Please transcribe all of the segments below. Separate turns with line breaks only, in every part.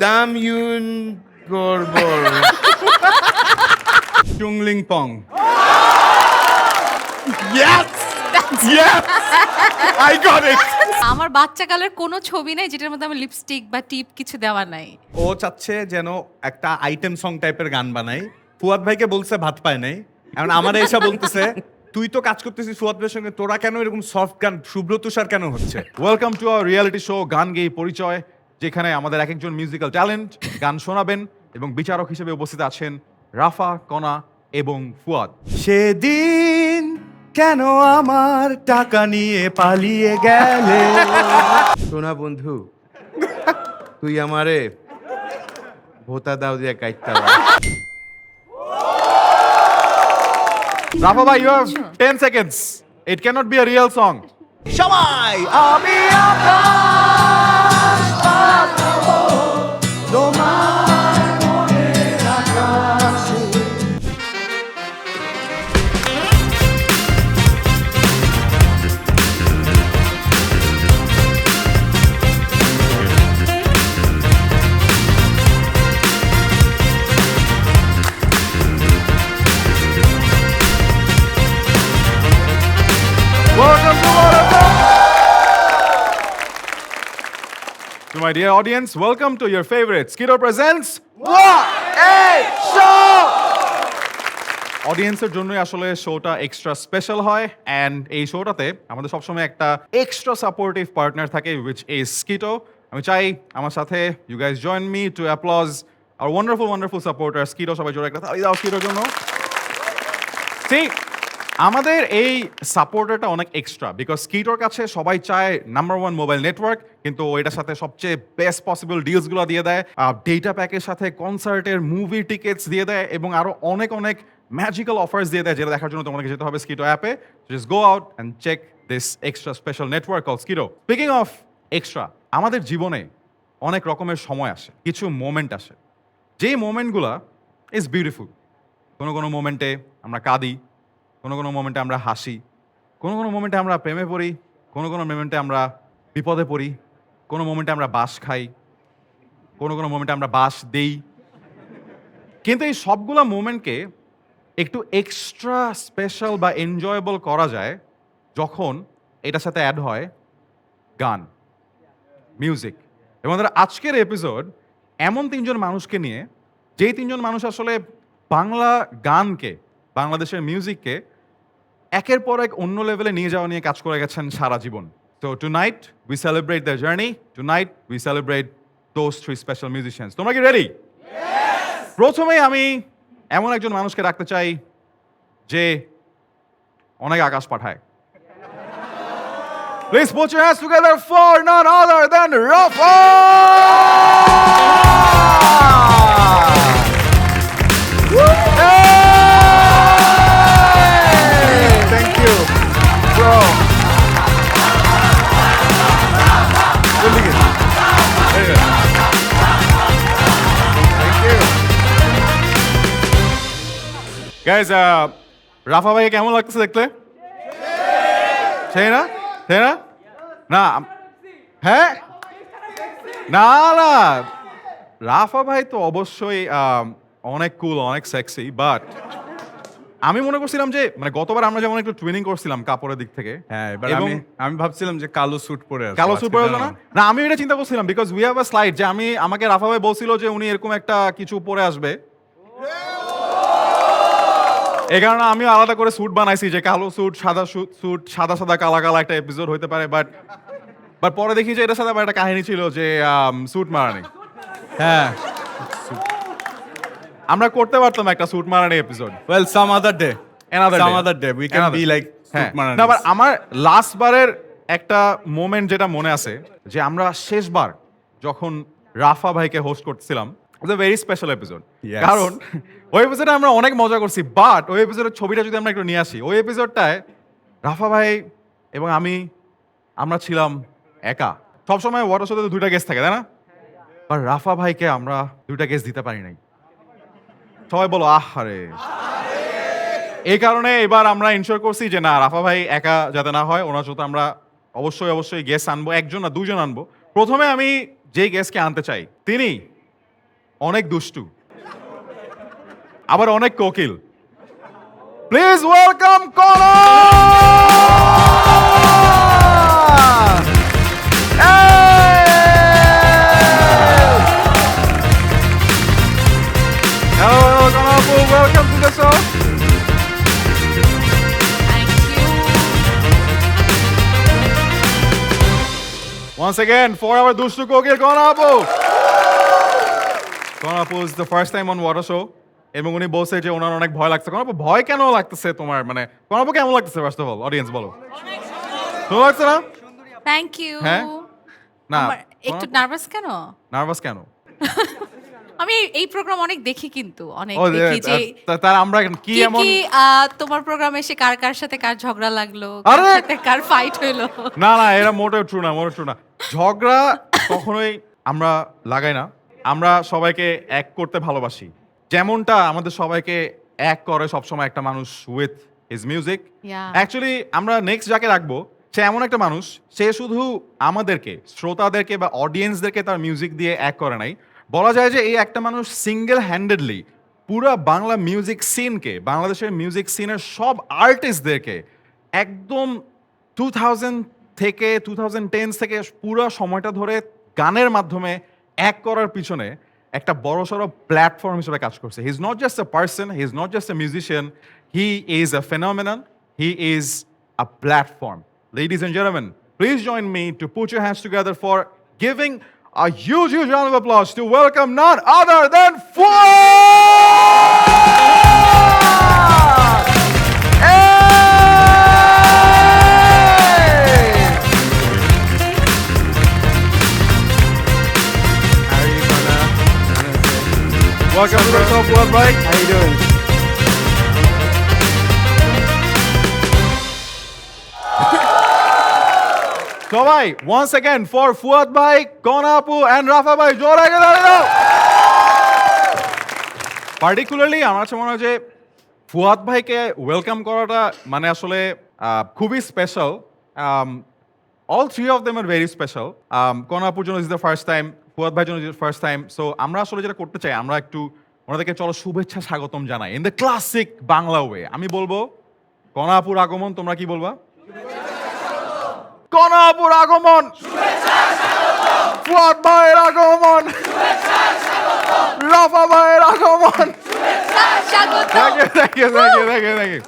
দাম ইউন গড়বড় চুংলিং পং
Yes! Yes! I got it!
আমার বাচ্চাকালের কোনো ছবি নাই যেটার মধ্যে আমার লিপস্টিক বা টিপ কিছু দেওয়া নাই।
ও চাচ্ছে যেন একটা আইটেম সং টাইপের গান বানাই। ফুয়াদ ভাইকে বলছে ভাত পায় নাই, এখন আমার এসে বলতেছে তুই তো কাজ করতেছিস ফুয়াদ ভাইয়ের সঙ্গে, তোরা কেন এরকম সফট গান শুভ্র তুষার কেন হচ্ছে? Welcome to our reality show গান গেয়ে পরিচয়, যেখানে আমাদের এক একজন মিউজিক্যাল ট্যালেন্ট গান শোনাবেন এবং বিচারক হিসেবে উপস্থিত আছেন রাফা, কণা এবং ফুয়াদ। সেদিন কেন আমার টাকা নিয়ে পালিয়ে গেলে?
সোনা বন্ধু তুই আমারে ভোতা দাও দিয়া কাইটতা
Rafa bhai, you have 10 seconds. It cannot be a real song. সবাই আমি আকাশ পাতাবো তোমার মনের আকাশে। Welcome to Waterfall. To my dear audience, welcome to your favorite Skidoo presents What a Show! অডিয়েন্সের জন্যই আসলে শোটা এক্সট্রা স্পেশাল হয়, অ্যান্ড এই শোটাতে আমাদের সবসময় একটা এক্সট্রা সাপোর্টিভ পার্টনার থাকে, উইচ ইজ স্কিটো। আমি চাই আমার সাথে you guys join me to applaud our wonderful supporter Skitto. সবাই জোরে একটা তালি দাও স্কিটোর জন্য। ঠিক, আমাদের এই সাপোর্টারটা অনেক এক্সট্রা, বিকজ স্কিটোর কাছে সবাই চায় নাম্বার ওয়ান মোবাইল নেটওয়ার্ক, কিন্তু এটার সাথে সবচেয়ে বেস্ট পসিবল ডিলসগুলো দিয়ে দেয়, ডেটা প্যাকের সাথে কনসার্টের মুভি টিকিটস দিয়ে দেয় এবং আরও অনেক অনেক ম্যাজিক্যাল অফার্স দিয়ে দেয়, যেটা দেখার জন্য তোমাকে যেতে হবে স্কিটো অ্যাপে। Just go out and check this extra special network call Skitto. Speaking of extra, আমাদের জীবনে অনেক রকমের সময় আসে, কিছু মোমেন্ট আসে, যেই মোমেন্টগুলো ইজ বিউটিফুল। কোনো কোনো মোমেন্টে আমরা কাঁদি, কোনো কোনো মোমেন্টে আমরা হাসি, কোনো কোনো মোমেন্টে আমরা প্রেমে পড়ি, কোনো কোনো মোমেন্টে আমরা বিপদে পড়ি, কোনো মোমেন্টে আমরা বাঁশ খাই, কোনো কোনো মোমেন্টে আমরা বাঁশ দেই। কিন্তু এই সবগুলো মোমেন্টকে একটু এক্সট্রা স্পেশাল বা এনজয়েবল করা যায় যখন এটার সাথে অ্যাড হয় গান, মিউজিক। এবং আমাদের আজকের এপিসোড এমন তিনজন মানুষকে নিয়ে, যেই তিনজন মানুষ আসলে বাংলা গানকে, বাংলাদেশের মিউজিককে একের পর এক অন্য লেভেলে নিয়ে যাওয়া নিয়ে কাজ করে গেছেন সারা জীবন। তো tonight we celebrate the journey, tonight we celebrate those three special musicians. তোমরা কি রেডি? প্রথমেই আমি এমন একজন মানুষকে রাখতে চাই যে অনেক আকাশ পাঠায়। Please put your hands together for none other than Rafa! Thank you, bro. Thank you. Guys, রাফা ভাইকে কেমন লাগতেছে দেখতে? সেই না? সেই না? না, হ্যাঁ? না না, রাফা ভাই তো অবশ্যই অনেক কুল, অনেক সেক্সি, বাট আমি মনে করছিলাম যে মানে গতবার আমরা যেমন একটু টুইনিং করছিলাম কাপড়ের দিক থেকে,
হ্যাঁ, এবার
এবং
আমি ভাবছিলাম যে কালো স্যুট পরে আসবো
কালো
আজকে,
স্যুট পরে
জানো?
না, না আমি এটা চিন্তা করছিলাম because we have a slide যে আমাকে রাফা ভাই বলছিল যে উনি এরকম একটা কিছু পরে আসবে, এই কারণে আমিও আলাদা করে স্যুট বানাইছি যে কালো স্যুট, সাদা স্যুট, সাদা সাদা কালা কালা একটা এপিসোড হতে পারে, বাট পরে দেখি যে এটার সাথে আবার একটা কাহিনী ছিল যে স্যুট মারানি।
হ্যাঁ,
আমরা করতে পারতাম একটা স্যুট মারানি episode,
well some other day we can
Another.
be like
হ্যাঁ,
suit maranis.
না, but আমার লাস্ট বারের একটা মোমেন্ট যেটা মনে আছে যে আমরা শেষবার যখন রাফা ভাইকে হোস্ট করছিলাম, it's a very special episode.
Yes.
কারণ ওই এপিসোডে আমরা অনেক মজা করছি, বাট ওই এপিসোডের ছবিটা যদি আমরা একটু নিয়ে আসি, ওই এপিসোডটায় রাফা ভাই এবং আমরা ছিলাম একা। সবসময় ওয়াটার শোতে দুইটা গেস্ট থাকে, তাই না? আর রাফা ভাইকে আমরা দুইটা গেস্ট দিতে পারি নাই। সবাই বলো আহারে। এই কারণে এবার আমরা ইনশিওর করছি যে না, রাফা ভাই একা যাতে না হয়, ওনার সাথে আমরা অবশ্যই গেস্ট আনবো, একজন না দুজন আনবো। প্রথমে আমি যে গেস্টকে আনতে চাই তিনি অনেক দুষ্টু আবার অনেক কোকিল প্লিজ ওয়েলকাম কনা Hello, Kona Apu, welcome to the show.
Thank you.
Once again, for our Dushtu Kokil, Kona Apu. Kona Apu is the first time on Water Show. এবং উনি বলছে যে ওনার অনেক ভয় লাগছে। কনাপু ভয় কেন লাগতেছে তোমার মানে কনাপু কেমন লাগতেছে ফার্স্ট অফ অল অডিয়েন্স বলো ভালো লাগছে না
থ্যাংক ইউ
হ্যাঁ? না
একটু নার্ভাস কেন
নার্ভাস কেন
আমি এই প্রোগ্রাম অনেক দেখি কিন্তু অনেক
ও
দেখি যে
তার আমরা কি
কি
এমন
কি তোমার প্রোগ্রামে এসে কার কার সাথে কার ঝগড়া লাগলো
আরে!
কার সাথে কার ফাইট হইলো
না না এরা মোটেও ট্রু না মোটেও ট্রু না ঝগড়া কখনোই আমরা লাগাই না আমরা সবাইকে এক করতে ভালোবাসি যেমনটা আমাদের সবাইকে এক করে সবসময় একটা মানুষ with his music
Yeah.
Actually আমরা নেক্সট যাকে রাখবো সে এমন একটা মানুষ সে শুধু আমাদেরকে শ্রোতাদেরকে বা অডিয়েন্সদেরকে তার মিউজিক দিয়ে এক করে নাই বলা যায় যে এই একটা মানুষ সিঙ্গেল হ্যান্ডেডলি পুরো বাংলা মিউজিক সিনকে বাংলাদেশের মিউজিক সিনের সব আর্টিস্টদেরকে একদম 2000 থেকে 2010 থেকে পুরো সময়টা ধরে গানের মাধ্যমে এক করার পিছনে একটা বড়সড় প্ল্যাটফর্ম হিসেবে কাজ করছে he is not just a person he is not just a musician he is a phenomenon he is a platform ladies and gentlemen please join me to put your hands together for giving a huge round of applause to welcome none other than Fuad! Welcome to the show, Fuad bhai.
How you doing?
সবাই once again for Fuad bhai, Kona Apu and Rafa bhai জোরে করে তালি দাও particularly আমার কাছে মনে হয় যে ফুয়াদ ভাইকে ওয়েলকাম করাটা মানে আসলে খুবই special all three of them are very special Kona Apuর জন্য is the first time Fuad ভাইয়ের জন্য ফার্স্ট টাইম সো আমরা আসলে যেটা করতে চাই আমরা একটু ওনাদেরকে চলো শুভেচ্ছা স্বাগতম জানাই in the classic Bangla way আমি বলবো Kona Apuর আগমন তোমরা কি বলবা Kona Apuর আগমন ফুয়াদ ভাইয়ের আগমন রাফা ভাইয়ের আগমন
স্বাগত
Thank you.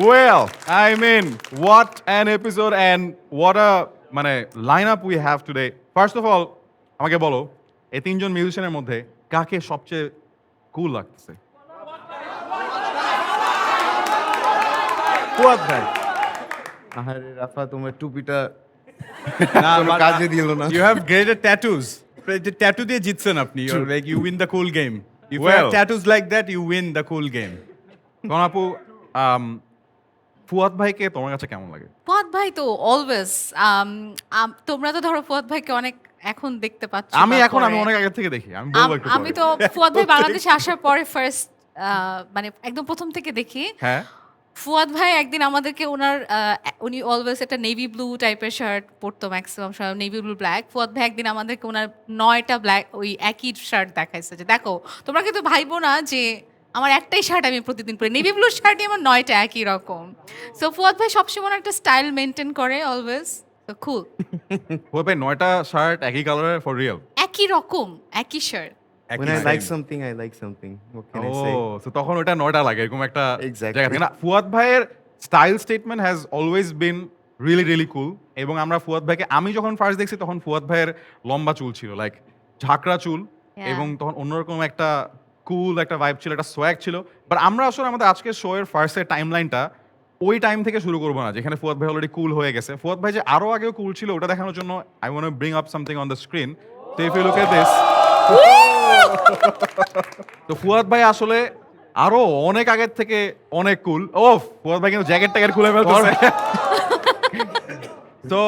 Well, I mean, what an episode and what a মানে lineup we have today. First of all, আমাকে বলো এই তিনজন মিউজিশিয়ানের মধ্যে কাকে সবচেয়ে কুল লাগতেছে
ফুয়াদ ভাই
আরে রাফা তোমার টুপিটা
না
কোনো কাজে দিল না।
You have created tattoos tattoo দিয়ে জিতছেন আপনি like you win the cool game if you have
Well.
Tattoos like that you win the cool game
Kona Apu, Fuad ভাইকে তোমার কাছে কেমন লাগে
ফুয়াদ ভাই তো অলওয়েজ তোমরা তো ধরো ফুয়াদ ভাইকে অনেক এখন দেখতে পাচ্ছ
আমি
বা
এখন আমি
পরে।
অনেক আগে থেকে দেখি আমি বলবো একটু
আমি
পরে।
তো ফুয়াদ ভাই বাংলাদেশে আসার পরে ফার্স্ট মানে একদম প্রথম থেকে দেখি
হ্যাঁ
ফুয়াদ ভাই একদিন আমাদেরকে ওনার উনি অলওয়েজ একটা নেভি ব্লু টাইপের শার্ট পরতো maximum navy blue black Fuad ভাই একদিন আমাদেরকে ওনার 9টা ব্ল্যাক ওই একই শার্ট দেখাইছে যে দেখো তোমরা কিন্তু ভাইবো না যে আমার একটাই শার্ট আমি প্রতিদিন পরি নেভি ব্লু শার্টই আমার 9টা একই রকম সো ফুয়াদ ভাই সবসময় ওনার একটা স্টাইল মেনটেন করে অলওয়েজ তো খুব
ফুয়াদ ভাই 9টা শার্ট একই কালারের ফর রিয়েল
একই রকম একই shirt
When I like something, I like something. What can I say?
তো তখন ওটা 9টা লাগে এরকম একটা
Exactly.
জায়গা থেকে না ফুয়াদ ভাইয়ের style statement has always been really really কুল এবং আমরা ফুয়াদ ভাইকে আমি যখন ফার্স্ট দেখছি তখন ফুয়াদ ভাইয়ের লম্বা চুল ছিল লাইক ঝাঁকড়া চুল
Yeah.
এবং তখন অন্যরকম একটা কুল একটা ভাইব ছিল একটা সোয়াগ ছিল বাট আমরা আসলে আমাদের আজকের শো এর ফার্স্টের টাইম লাইনটা ওই টাইম থেকে শুরু করবো না যেখানে ফুয়াদ ভাই অলরেডি কুল হয়ে গেছে ফুয়াদ ভাই যে আরো আগেও কুল ছিল ওটা দেখানোর জন্য I want to bring up something on the screen তো if you look at this তো ফুয়াদ ভাই আসলে আরো অনেক আগের থেকে অনেক কুল ও ফুয়াদ ভাই কিন্তু জ্যাকেট ট্যাকেট খুলে ফেলতেছে তো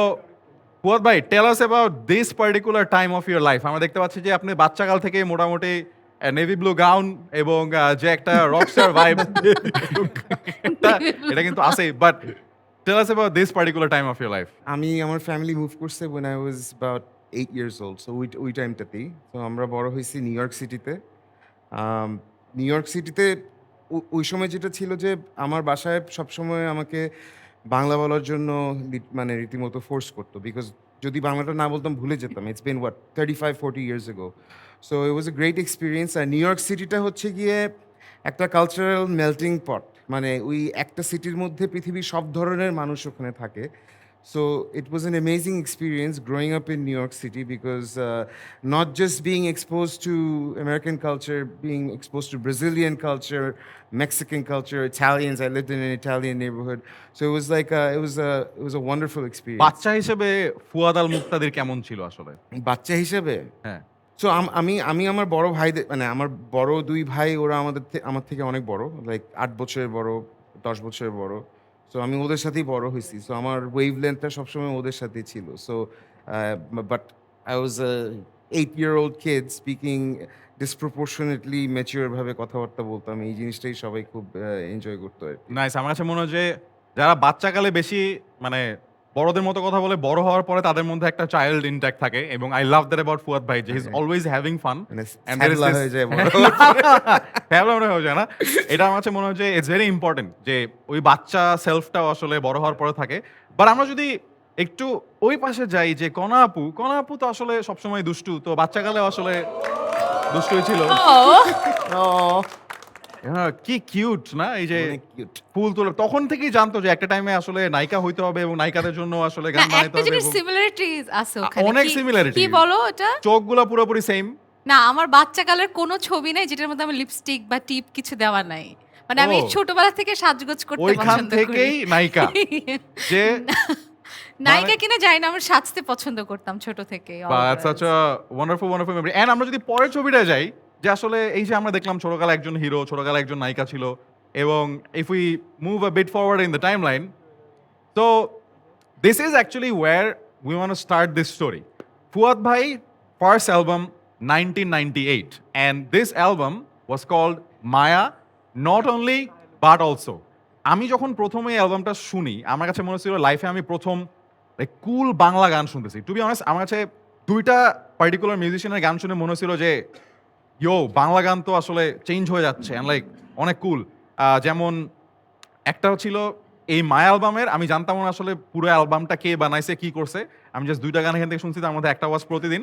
ফুয়াদ ভাই tell us about this particular time of your life আমরা দেখতে পাচ্ছি যে আপনি বাচ্চাকাল থেকে মোটামুটি নেভি ব্লু গাউন এবং যে একটা রকস্টার ভাইব এটা কিন্তু আছে but tell us about this particular time of your life
আমি আমার ফ্যামিলি মুভ করছে when I was about 8 years old. So ওই টাইমটাতেই তো আমরা বড় হয়েছি নিউ ইয়র্ক সিটিতে। নিউ ইয়র্ক সিটিতে ওই সময় যেটা ছিল যে আমার বাসায় সবসময় আমাকে বাংলা বলার জন্য মানে রীতিমতো ফোর্স করতো বিকজ যদি বাংলাটা না বলতাম ভুলে যেতাম। It's been what 35-40 years ago. So it was a great experience. আর নিউ ইয়র্ক সিটিটা হচ্ছে গিয়ে একটা কালচারাল মেল্টিং পট, মানে ওই একটা সিটির মধ্যে পৃথিবীর সব ধরনের মানুষ ওখানে থাকে। So it was an amazing experience growing up in New York City because not just being exposed to American culture, being exposed to Brazilian culture, Mexican culture, Italians. I lived in an Italian neighborhood, so it was like it was a wonderful experience.
বাচ্চা হিসেবে ফুয়াদ আল মুক্তাদির কেমন ছিল আসলে?
বাচ্চা হিসেবে
হ্যাঁ,
so আমি আমার বড় ভাইদের মানে আমার বড় দুই ভাই ওরা আমার থেকে অনেক বড়, লাইক 8 বছরের বড়, 10 বছরের বড়। সো আমি ওদের সাথেই বড় হয়েছি। সো আমার ওয়েভ লেন্থটা সবসময় ওদের সাথেই ছিল। So but I was a 8-year-old kid speaking disproportionately mature ভাবে কথাবার্তা বলতাম। এই জিনিসটাই সবাই খুব এনজয় করতো আর কি।
নাইস। আমার কাছে মনে হয় যে যারা বাচ্চাকালে বেশি মানে বড়দের মতো কথা বলে, বড় হওয়ার পরে তাদের মধ্যে একটা চাইল্ড ইনট্যাক্ট থাকে, এবং I love that about Fuad ভাই যে he is always having fun
মানে
and there is
স্যাবলা
this-
হয়ে যায় বড়।
ফ্যাবলা হয়ে যায় না, এটা আমার কাছে মনে হয় যে ইটস ভেরি ইম্পর্টেন্ট যে ওই বাচ্চা সেলফটাও আসলে বড় হওয়ার পরে থাকে। বাট আমরা যদি একটু ওই পাশে যাই যে কণা আপু তো আসলে সবসময় দুষ্টু, তো বাচ্চাকালে আসলে দুষ্টুই ছিল।
Oh,
হ্যাঁ, কি কিউট না এই যে
অনেক কিউট।
ফুল তোলা, তখন থেকেই জানতো যে একটা টাইমে আসলে নায়িকা হইতে হবে এবং নায়িকাদের জন্য আসলে
না,
গান বানাইতে
একটা
হবে
জিনিস
এবং
সিমিলারিটিজ আছে ওখানে।
অনেক
কি-
similarity।
কি বলো ওটা?
চোখগুলো পুরোপুরি সেম।
না, আমার বাচ্চাকালের কোনো ছবি নাই যেটার মধ্যে আমার লিপস্টিক বা টিপ কিছু দেওয়া নাই। মানে আমি
ও।
ছোটবেলা থেকে সাজগোজ করতে
ওইখান
পছন্দ করি।
থেকেই নায়িকা যে
নায়িকা কিনা জানি না, আমার সাজতে পছন্দ করতাম ছোট থেকে।
such a wonderful memory. And আমরা যদি পরের ছবিটা যাই, যে আসলে এই যে আমরা দেখলাম ছোটকালে একজন হিরো, ছোটকালে একজন নায়িকা ছিল, এবং if we move a bit forward in the timeline, so this is actually where we want to start this story. Fuad Bhai first album 1998, and this album was called Maya, not only but also. আমি যখন প্রথম এই অ্যালবামটা শুনি, আমার কাছে মনে হচ্ছিল লাইফে আমি প্রথম কুল বাংলা গান শুনতেছি। টু বি অনেস্ট, আমার কাছে দুইটা পার্টিকুলার মিউজিশিয়ানের গান শুনে মনে হচ্ছিল যে বাংলা গান তো আসলে চেঞ্জ হয়ে যাচ্ছে অ্যান্ড লাইক অনেক কুল। যেমন একটা ছিল এই মায়া অ্যালবামের, আমি জানতাম না আসলে পুরো অ্যালবামটা কে বানাইছে, কি করছে। আমি জাস্ট দুইটা গান এখান থেকে শুনছি, তার মধ্যে একটা ওয়াজ প্রতিদিন।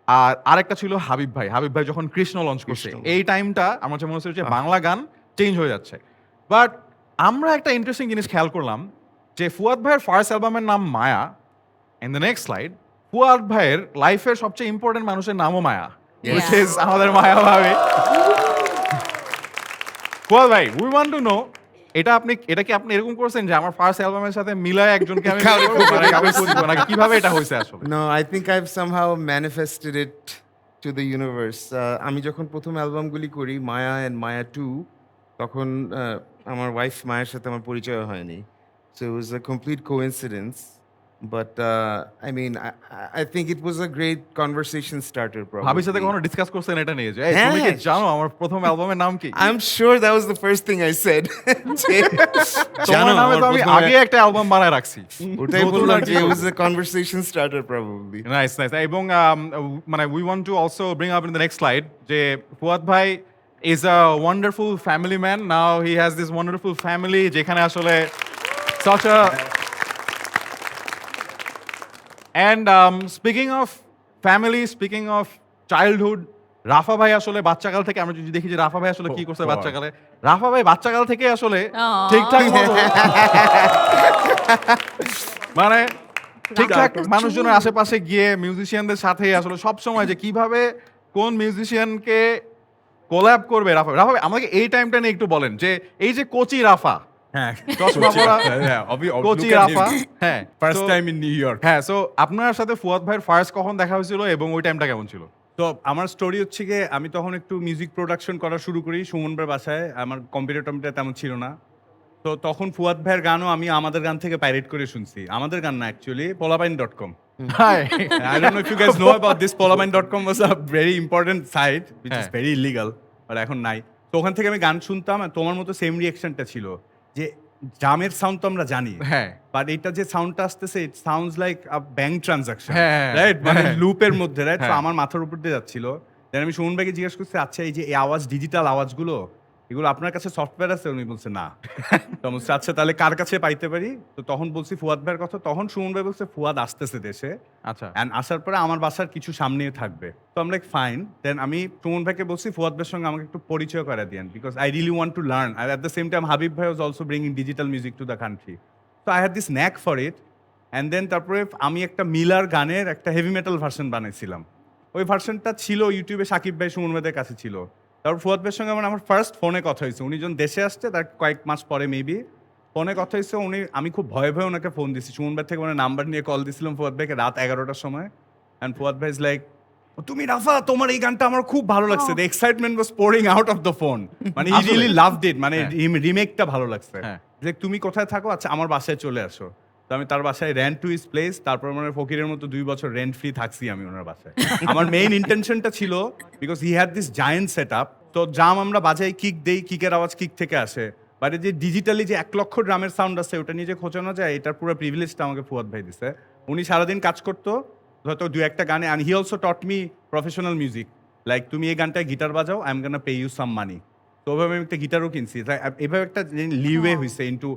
আর আরেকটা ছিল হাবিব ভাই যখন কৃষ্ণ লঞ্চ করছে, এই টাইমটা আমার কাছে মনে হচ্ছে যে বাংলা গান চেঞ্জ হয়ে যাচ্ছে। বাট আমরা একটা ইন্টারেস্টিং জিনিস খেয়াল করলাম যে ফুয়াদ ভাইয়ের ফার্স্ট অ্যালবামের নাম Maya, in the next slide Fuad ভাইয়ের লাইফের সবচেয়ে ইম্পর্টেন্ট মানুষের নামও মায়া, which is আমাদের মায়া ভাবি। ফুয়াদ ভাই, উই ওয়ান্ট টু নো, এটা কি আপনি এরকম করছেন যে আমার ফার্স্ট অ্যালবামের সাথে মিলায় একজনকে আমি খুঁজবো, নাকি কিভাবে এটা হয়েছে আসলে?
No, I think I've somehow manifested it to the universe. আমি যখন প্রথম অ্যালবামগুলি করি মায়া অ্যান্ড মায়া 2, তখন আমার ওয়াইফ মায়ের সাথে আমার পরিচয় হয়নি। So it was a complete coincidence. But I mean, I think it was a great conversation starter probably.
ভাবির সাথে কখনো ডিসকাস করছেন এটা নিয়ে যে এই, তুমি কি
হ্যাঁ।
জানো আমার প্রথম অ্যালবামের নাম কি?
I'm sure that was the first thing I said.
তোমার নামে তো আমি আগে একটা অ্যালবাম বানায় রাখছি।
ওটাই
নতুন
বললাম
আর
যে
কি
it was a conversation starter probably.
Nice. এবং মানে we want two also bring up in the next slide যে ফুয়াদ ভাই is a wonderful family man. Now he has this wonderful family, যেখানে আসলে such a and speaking of family, speaking of childhood, রাফা ভাই আসলে বাচ্চাকাল থেকে আমরা যদি দেখি যে রাফা ভাই আসলে কি করছে বাচ্চাকালে, রাফা ভাই বাচ্চাকাল থেকে আসলে ঠিকঠাক মতো মানে ঠিকঠাক মানুষজনের আশেপাশে গিয়ে মিউজিশিয়ানদের সাথে আসলে সব সময় যে কিভাবে কোন মিউজিশিয়ানকে কোল্যাব করবে রাফা ভাই, আমাকে এই টাইমটা নিয়ে একটু বলেন যে এই যে কোচি রাফা,
হ্যাঁ,
চশমা পরা কোচি রাফা, হ্যাঁ
first
so-
time in new York.
হ্যাঁ, সো আপনার সাথে ফুয়াদ ভাইয়ের ফার্স্ট কখন দেখা হয়েছিল এবং ওই টাইমটা কেমন ছিল?
তো আমার স্টোরি হচ্ছে গিয়ে আমি তখন একটু মিউজিক প্রোডাকশন করা শুরু করি সুমন ভাইয়ের বাসায়। আমার কম্পিউটার তেমন ছিল না, তো তখন ফুয়াদ ভাইয়ের গানও আমি আমাদের গান থেকে পাইরেট করে শুনছি। আমাদের গান না, actually polabain.com.
Hi
I don't know if you guys know about this. Polabain.com was a very important site which is
হ্যাঁ।
very illegal, but এখন নাই। তো ওখান থেকে আমি গান শুনতাম, আর তোমার মতো সেম রিঅ্যাকশনটা ছিল যে জামের সাউন্ড তো আমরা জানি,
হ্যাঁ
বাট এটা যে সাউন্ডটা আসতেছে it sounds like a bank transaction,
হ্যাঁ,
রাইট? মানে
হ্যাঁ।
লুপের মধ্যে, রাইট? তো
হ্যাঁ।
আমার মাথার উপর দিয়ে যাচ্ছিল। দেন আমি সুমন ভাইকে জিজ্ঞেস করছি, আচ্ছা এই যে এই আওয়াজ, ডিজিটাল আওয়াজগুলো, এগুলো আপনার কাছে সফটওয়্যার আছে? উনি বলছে না। তো আমি বলছি, আচ্ছা তাহলে কার কাছে পাইতে পারি? তো তখন বলছি ফুয়াদ ভাইয়ের কথা। তখন সুমন ভাই বলছে ফুয়াদ আসতেছে দেশে,
আচ্ছা
অ্যান্ড আসার পরে আমার বাসার কিছু সামনেই থাকবে। তো আমি লাইক ফাইন। দেন আমি সুমন ভাইকে বলছি ফুয়াদ ভাইয়ের সঙ্গে আমাকে একটু পরিচয় করে দিয়েন, because I really want to learn. আর at the same time Habib ভাই was also bringing digital music to the country. তো I had this knack for it. And then তারপরে আমি একটা মিলার গানের একটা হেভি মেটাল ভার্সন বানাইছিলাম। ওই ভার্সনটা ছিল ইউটিউবে, সাকিব ভাই সুমন ভাইদের কাছে ছিল। তারপর ফুয়াদ ভাইয়ের সঙ্গে আমার ফার্স্ট ফোনে কথা হয়েছে। উনি যখন দেশে আসছে তার কয়েক মাস পরে মেবি ফোনে কথা হয়েছে। আমি খুব ভয়ে ভয়ে ওনাকে ফোন দিছি। সুমন ভাই থেকে মানে নাম্বার নিয়ে কল দিছিলাম ফুয়াদ ভাইকে রাত 11টার সময়। অ্যান্ড ফুয়াদ ভাই ইজ লাইক, তুমি রাফা, তোমার এই গানটা আমার খুব ভালো লাগছে। The excitement was pouring out of the phone. মানে হি
আসলে।
Really loved it. মানে
হ্যাঁ।
রিমেকটা ভালো লাগছে।
হ্যাঁ।
যে তুমি কোথায় থাকো? আচ্ছা আমার বাসায় চলে আসো। তো আমি তার বাসায় রেন্ট টু হিজ প্লেস। তারপর মানে ফকিরের মতো 2 বছর রেন্ট ফ্রি থাকছি আমি ওনার বাসায়। আমার মেইন ইন্টেনশনটা ছিল, because he had this giant set up. তো ড্রাম আমরা বাজাই, কিক দেই, কিকের আওয়াজ কিক থেকে আসে। বাট যে ডিজিটালি যে 1 লক্ষ ড্রামের সাউন্ড আছে ওটা নিয়ে যে খোঁচানো যায়, এটার পুরো প্রিভিলেজটা আমাকে ফুয়াদ ভাই দিছে। উনি সারাদিন কাজ করতো, হয়তো 2-1টা গানে। And he also taught me professional music. Like তুমি এই গানটায় গিটার বাজাও, I am gonna pay you some money. তো ওভাবে আমি একটা গিটারও কিনছি। এভাবে একটা লিওয়ে হয়েছে ইন্টু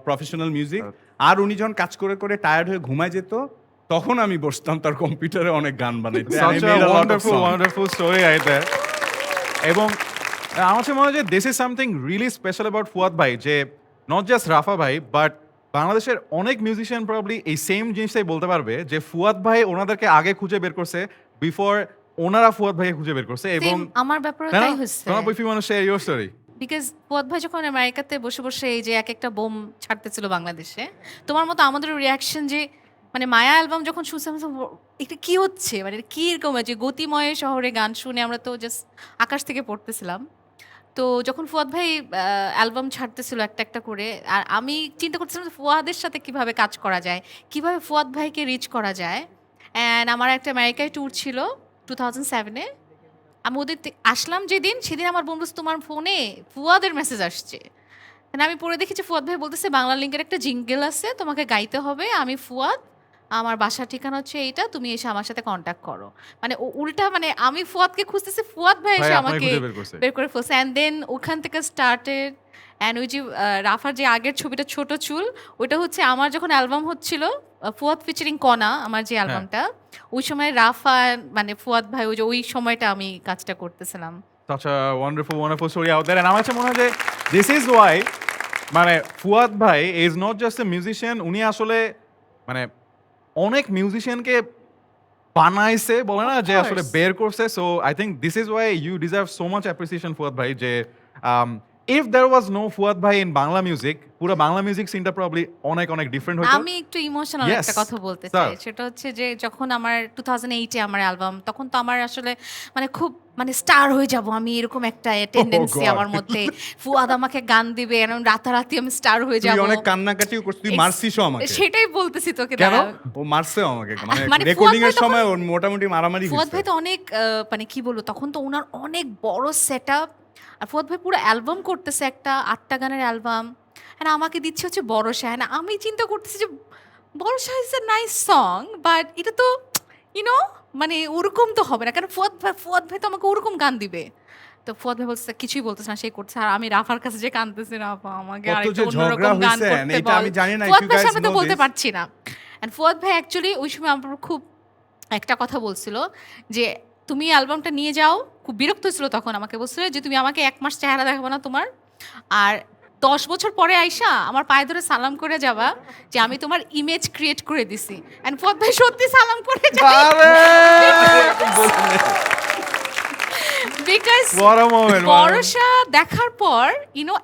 প্রফেশনাল মিউজিক। আর উনি যখন কাজ করে করে টায়ার্ড হয়ে ঘুমায় যেত, তখন আমি বসতাম তার কম্পিউটারে অনেক গান বানাইতে। And I
such a
made a lot of
wonderful
songs.
wonderful story right there. এবং আমার কাছে মনে হয় যে this is something really special about Fuad ভাই, যে নট জাস্ট রাফা ভাই বাট বাংলাদেশের অনেক মিউজিশিয়ান প্রবাবলি এই সেম জিনিসটাই বলতে পারবে যে ফুয়াদ ভাই ওনাদেরকে আগে খুঁজে বের করছে বিফোর ওনারা ফুয়াদ ভাইকে খুঁজে বের করছে। এবং
Same, আমার ব্যাপারে তাই হচ্ছে।
If you want to share your story.
Because Fuad ভাই যখন আমেরিকাতে বসে বসে এই যে এক একটা বোম ছাড়তেছিল বাংলাদেশে, তোমার মতো আমাদের রিয়াকশন যে মানে মায়া অ্যালবাম যখন শুনছি আমি তো, এটা কি হচ্ছে, মানে এটা কি এরকম যে গতিময় শহরে গান শুনে আমরা তো জাস্ট আকাশ থেকে পড়তেছিলাম। তো যখন ফুয়াদ ভাই অ্যালবাম ছাড়তেছিল একটা একটা করে, আর আমি চিন্তা করতেছিলাম যে ফুয়াদের সাথে কিভাবে কাজ করা যায়, কিভাবে ফুয়াদ ভাইকে রিচ করা যায়। অ্যান্ড আমার একটা আমেরিকায় ট্যুর ছিল 2007-এ। আমি ওদের আসলাম যেদিন, সেদিন আমার বন্ধু বলছে, তোমার ফোনে ফুয়াদের মেসেজ আসছে। মানে আমি পরে দেখি যে ফুয়াদ ভাই বলতেছে বাংলা লিঙ্কের একটা জিঙ্গেল আছে, তোমাকে গাইতে হবে, আমি ফুয়াদ, আমার বাসার ঠিকানা হচ্ছে এইটা, তুমি এসে আমার সাথে কন্ট্যাক্ট করো। মানে উল্টা, মানে আমি ফুয়াদকে খুঁজতেছি, ফুয়াদ ভাই এসে
ভাই আপনাকে
আমাকে
খুঁজে বের করছে।
বের করে ফেলছে। অ্যান্ড দেন ওখান থেকে স্টার্টেড। অ্যান্ড ওই যে রাফার যে আগের ছবিটা ছোট চুল, ওইটা হচ্ছে আমার যখন অ্যালবাম হচ্ছিল ফুয়াদ ফিচারিং কনা, আমার যে অ্যালবামটা, ওই সময় রাফা মানে ফুয়াদ ভাই ওই যে ওই সময়টা আমি কাজটা করতেছিলাম।
such a wonderful wonderful story out there. And আমার কাছে মনে হয় যে দিস ইজ ওয়াই মানে ফুয়াদ ভাই is not just a musician, উনি আসলে মানে অনেক মিউজিশিয়ানকে বানাইছে, বলে না যে আসলে
course.
বের করছে। So I think this is why you deserve so much appreciation Fuad ভাই, যে if there was no Fuad ভাই ইন বাংলা মিউজিক, পুরো বাংলা মিউজিক সিনটা প্রবাবলি অনেক অনেক ডিফারেন্ট হতো।
আমি একটু ইমোশনাল
Yes,
একটা কথা বলতে
sir.
চাই। সেটা হচ্ছে যে যখন আমার 2008-এ আমার অ্যালবাম, তখন তো আমার আসলে মানে খুব মানে স্টার হয়ে যাব আমি, এরকম একটা টেন্ডেন্সি
God.
আমার মধ্যে। ফুয়াদ আমাকে গান দিবে, এবং রাতারাতি আমি স্টার হয়ে যাব।
তুই অনেক কান্নাকাটিও করছিস, তুই মারছিসও আমাকে।
সেটাই বলতেছি তোকে।
কেন?
দাঁড়া।
ও মারছেও আমাকে, মানে
মানে ফুয়াদ
রেকর্ডিং
ভাই
এর সময় ওর মোটামুটি মারামারি
ফুয়াদ ভাই
হয়েছে।
তো অনেক মানে কি বলবো, তখন তো ওনার অনেক বড় সেট আপ। আর ফুয়াদ ভাই পুরো অ্যালবাম করতেছে, একটা 8টা গানের অ্যালবাম। হ্যাঁ, আমাকে দিচ্ছে হচ্ছে বড়শা। হ্যাঁ, আমি চিন্তা করতেছি যে Borsha is a nice song, but এটা তো ইউনো মানে ওরকম তো হবে না, কারণ ফুয়াদ ভাই তো আমাকে ওরকম গান দিবে। তো ফুয়াদ ভাই বলছে কিছুই বলতেছে না, সেই করছে। আর আমি রাফার কাছে যে কাঁদতেছি, রাফা আমাকে
কত
আরেকটু
যে ঝগড়া
অন্যরকম গান
হয়েছে,
করতে
এটা
বল।
আমি জানি না, if
ফুয়াদ
you
ভাইয়ের
guys
সামনে তো
know
বলতে
this.
পারছি না। অ্যান্ড ফুয়াদ ভাই অ্যাকচুয়ালি ওই সময় আমার খুব একটা কথা বলছিল যে তুমি অ্যালবামটা নিয়ে যাও। খুব বিরক্ত হয়েছিল তখন, আমাকে বলছিল যে তুমি আমাকে 1 মাস চেহারা দেখাবো না তোমার, আর 10 বছর পরে আইসা আমার পায়ে ধরে সালাম করে যাবা যে আমি তোমার ইমেজ ক্রিয়েট করে দিছি। এন্ড ফুয়াদ ভাই সত্যি সালাম করে যায়, because
What a moment, what a-
বড়শা দেখার পর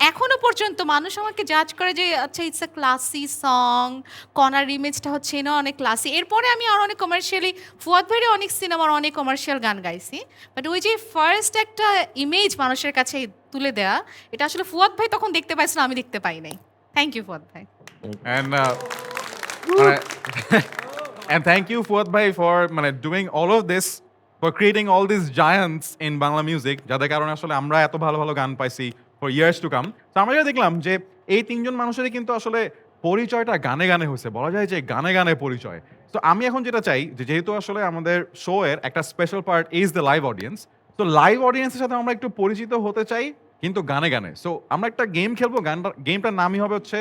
এখনো পর্যন্ত মানুষ আমাকে জাজ করে যে আচ্ছা ইটস আ ক্লাসি সং, কনার ইমেজটা হচ্ছে অনেক ক্লাসি। এরপরে আমি আর অনেক কমার্শিয়ালি ফুয়াদ ভাইয়ের অনেক সিনেমার অনেক কমার্শিয়াল গান গাইছি, বাট ওই যে ফার্স্ট একটা ইমেজ মানুষের কাছে তুলে দেয়া, এটা আসলে ফুয়াদ ভাই তখন দেখতে পাইছিল, আমি দেখতে পাই নাই। থ্যাংক ইউ ফুয়াদ ভাই।
And and thank you Fuad bhai for মানে doing all of this, for creating all these giants in Bangla music, যাদের কারণে আসলে আমরা এত ভালো ভালো গান পাইছি for years to come. তো আমরা যেটা দেখলাম যে এই তিনজন মানুষেরই কিন্তু আসলে পরিচয়টা গানে গানে হয়েছে, বলা যায় যে গানে গানে পরিচয়। তো আমি এখন যেটা চাই যে যেহেতু আসলে আমাদের শো এর একটা special part is the live audience, তো লাইভ অডিয়েন্সের সাথে আমরা একটু পরিচিত হতে চাই কিন্তু গানে গানে। সো আমরা একটা গেম খেলবো, গেমটার নামই হবে হচ্ছে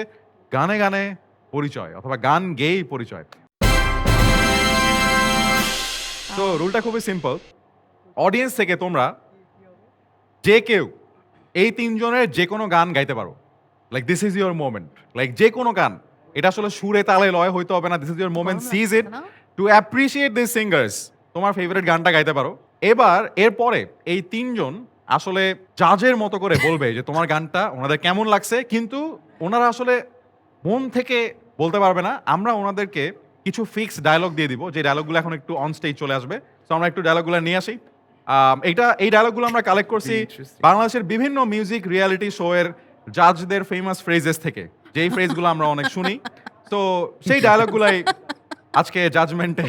গানে গানে পরিচয় অথবা গান গেয়েই পরিচয়। তো রুলটা খুবই সিম্পল, অডিয়েন্স থেকে তোমরা যে কেউ এই তিনজনের যে কোনো গান গাইতে পারো, like this is your moment, like যে কোনো গান, এটা আসলে সুরে তালে লয় হইতে হবে না, this is your moment, seize it to appreciate this singers. তোমার ফেভারিট গানটা গাইতে পারো। এবার এরপরে এই তিনজন আসলে জাজের মতো করে বলবে যে তোমার গানটা ওনাদের কেমন লাগছে, কিন্তু ওনারা আসলে মন থেকে বলতে পারবে না। আমরা ওনাদেরকে কিছু ফিক্স ডায়লগ দিয়ে দিব, যে ডায়লগগুলো এখন একটু অন স্টেজ চলে আসবে। তো আমরা একটু ডায়লগগুলো নিয়ে আসি। এই ডায়লগগুলো আমরা কালেক্ট করছি
Interesting.
বাংলাদেশের বিভিন্ন মিউজিক রিয়ালিটি শো এর জাজদের ফেমাস ফ্রেজেস থেকে, যেই ফ্রেজগুলো আমরা অনেক শুনি। তো সেই ডায়লগগুলাই আজকে জাজমেন্টে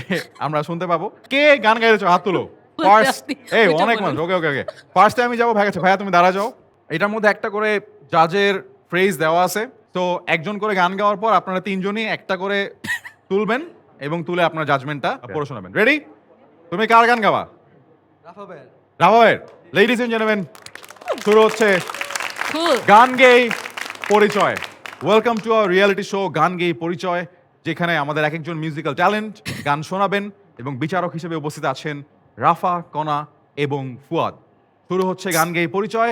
আমরা শুনতে পাবো। কে গান গাইতেছো হাত তুলো। ফার্স্ট, এই
ওইটা
অনেক
বলো।
মানুষ, ওকে ওকে ওকে। ফার্স্টে আমি যাবো, ভাইয়া তুমি দাঁড়া যাও। এটার মধ্যে একটা করে জাজের ফ্রেজ দেওয়া আছে। তো একজন করে গান গাওয়ার পর আপনারা তিনজনই একটা করে তুলবেন এবং তুলে আপনার জাজমেন্টটা পড়ে শোনাবেন। রেডি? তুমি কার গান গাওয়া? রাফা। লেডিস এন্ড জেন্টলম্যান, শুরু হচ্ছে
Cool.
গান গেই পরিচয়। Welcome to our reality show গান গেই পরিচয়, যেখানে আমাদের এক একজন মিউজিক্যাল ট্যালেন্ট গান শোনাবেন এবং বিচারক হিসেবে উপস্থিত আছেন রাফা, কণা এবং ফুয়াদ। শুরু হচ্ছে গান গেই পরিচয়।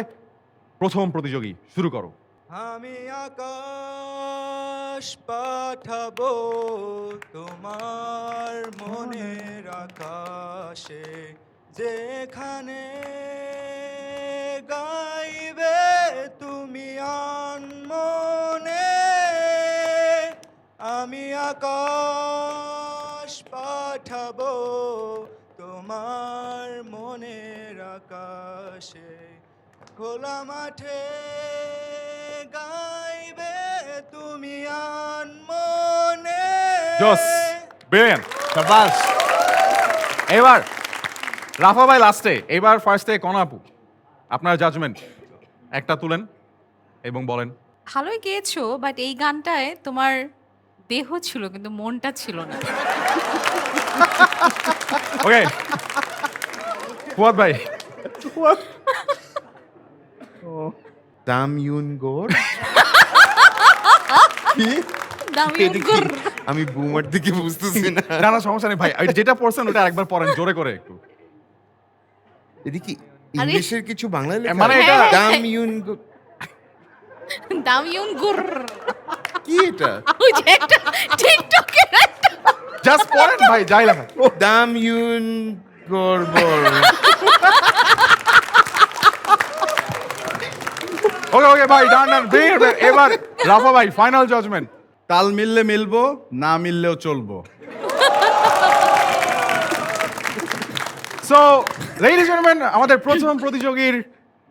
প্রথম প্রতিযোগী, শুরু করো।
আমি আকাশ পাঠাবো তোমার মনের আকাশে, যেখানে গাইবে তুমি আনমনে। আমি আকাশ পাঠাবো তোমার মনের আকাশে, খোলা মাঠে গাইবে তুমি আনমনে।
জস, ব্রিলিয়ান্ট,
শাবাশ।
এবার রাফা ভাই লাস্টে, এবার ফার্স্টে কণা আপু, আপনার জাজমেন্ট একটা তুলেন এবং বলেন।
ভালোই গেয়েছো, বাট এই গানটায় তোমার দেহ ছিল কিন্তু মনটা ছিল না।
ওকে, ফুয়াদ ভাই।
দাম ইউন গোর।
দামিউন গুর।
আমি বুমার দিকে বুঝতেছি না।
না না, সমস্যা নেই ভাই, ওই যেটা পড়ছেন ওটা আরেকবার পড়েন জোরে করে একটু।
এদিকে ইংলিশের কিছু বাংলায় লেখা
মানে
আছে?
এটা-
দাম ইউন গোর
দামিউন গুর।
কি এটা?
ওই যে একটা টিকটকের একটা।
জাস্ট পড়েন ভাই, যাই লেখা।
দাম ইউন গোর বল।
ওকে ওকে ভাই, ডান ডান। এবার রাফা ভাই, ফাইনাল জাজমেন্ট।
তাল মিললে মিলবো, না মিললেও চলবো।
সো লেডিস জেন্টলম্যান, আমাদের প্রথম প্রতিযোগীর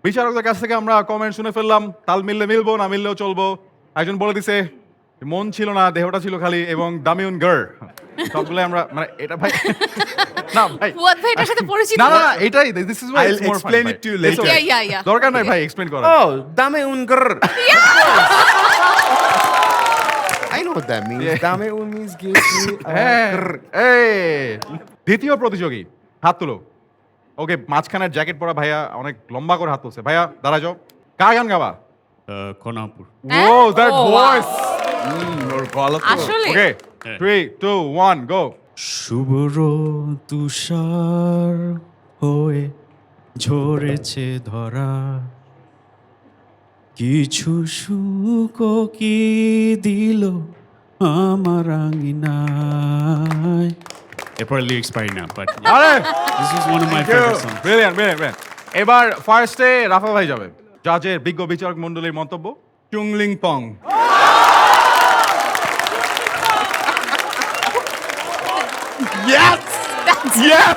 বিচারকদের কাছ থেকে আমরা কমেন্ট শুনে ফেললাম। তাল মিললে মিলবো, না মিললেও চলবো। একজন বলে দিছে মন ছিল না, দেহটা ছিল খালি, এবং দামিউন গার। সবগুলো আমরা মানে এটা ভাই না ভাই,
ফুয়াদ ভাই এটার সাথে পরিচিত।
না না না, এটাই this is Y
I'll explain it to you later.
Yeah.
দরকার নাই ভাই এক্সপ্লেইন করার।
Oh, দামে উন গোর। I know what that means. দামে উন means give me a
হ্যাঁ,
grr.
এই দ্বিতীয় প্রতিযোগী, হাত তুলো। ওকে, মাঝখানের জ্যাকেট পরা ভাইয়া অনেক লম্বা করে হাত তুলছে। ভাইয়া দাঁড়া যাও। কার গান গাবা?
কনাপুর।
ও দ্যাট
Oh, wow.
ভয়েস।
ওর গলা তো
আসলে
ওকে 3 2 1 গো।
শুভ্র তুষার হয়ে ঝরেছে ধরা, কিছু সুখ কি দিল আমার আঙিনায়। এরপরে লিরিক্স পারি না, বাট
আরে
this is one of my favourite song.
Brilliant. এবার ফার্স্টে রাফা ভাই যাবে। জাজের বিজ্ঞ বিচারক মণ্ডলীর মন্তব্য।
চুংলিং পং।
Yes! Yes!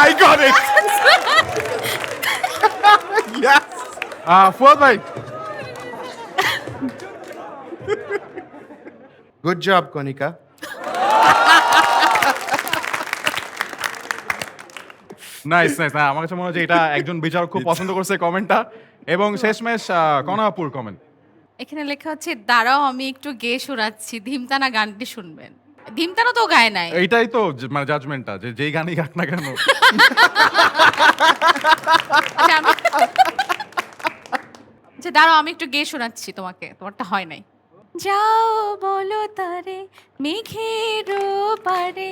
I got it! Yes! Fuad ভাই।
Good job, Konika.
নাইস। আমার কাছে মনে হচ্ছে এটা একজন বিচারক খুব পছন্দ করছে কমেন্টটা। এবং শেষমেশ কণাপুর কমেন্ট।
এখানে লেখা হচ্ছে দাঁড়াও আমি একটু গেয়ে শোনাচ্ছি ধিমতানা গানটি শুনবেন। ধিমতানা তো গায় নাই।
এইটাই তো মানে জাজমেন্টটা যে যেই গানই গাক না কেন
আচ্ছা, আচ্ছা দাঁড়াও আমি একটু গেয়ে শোনাচ্ছি তোমাকে, তোমারটা হয় নাই। যাও বলো তারে মেঘের পারে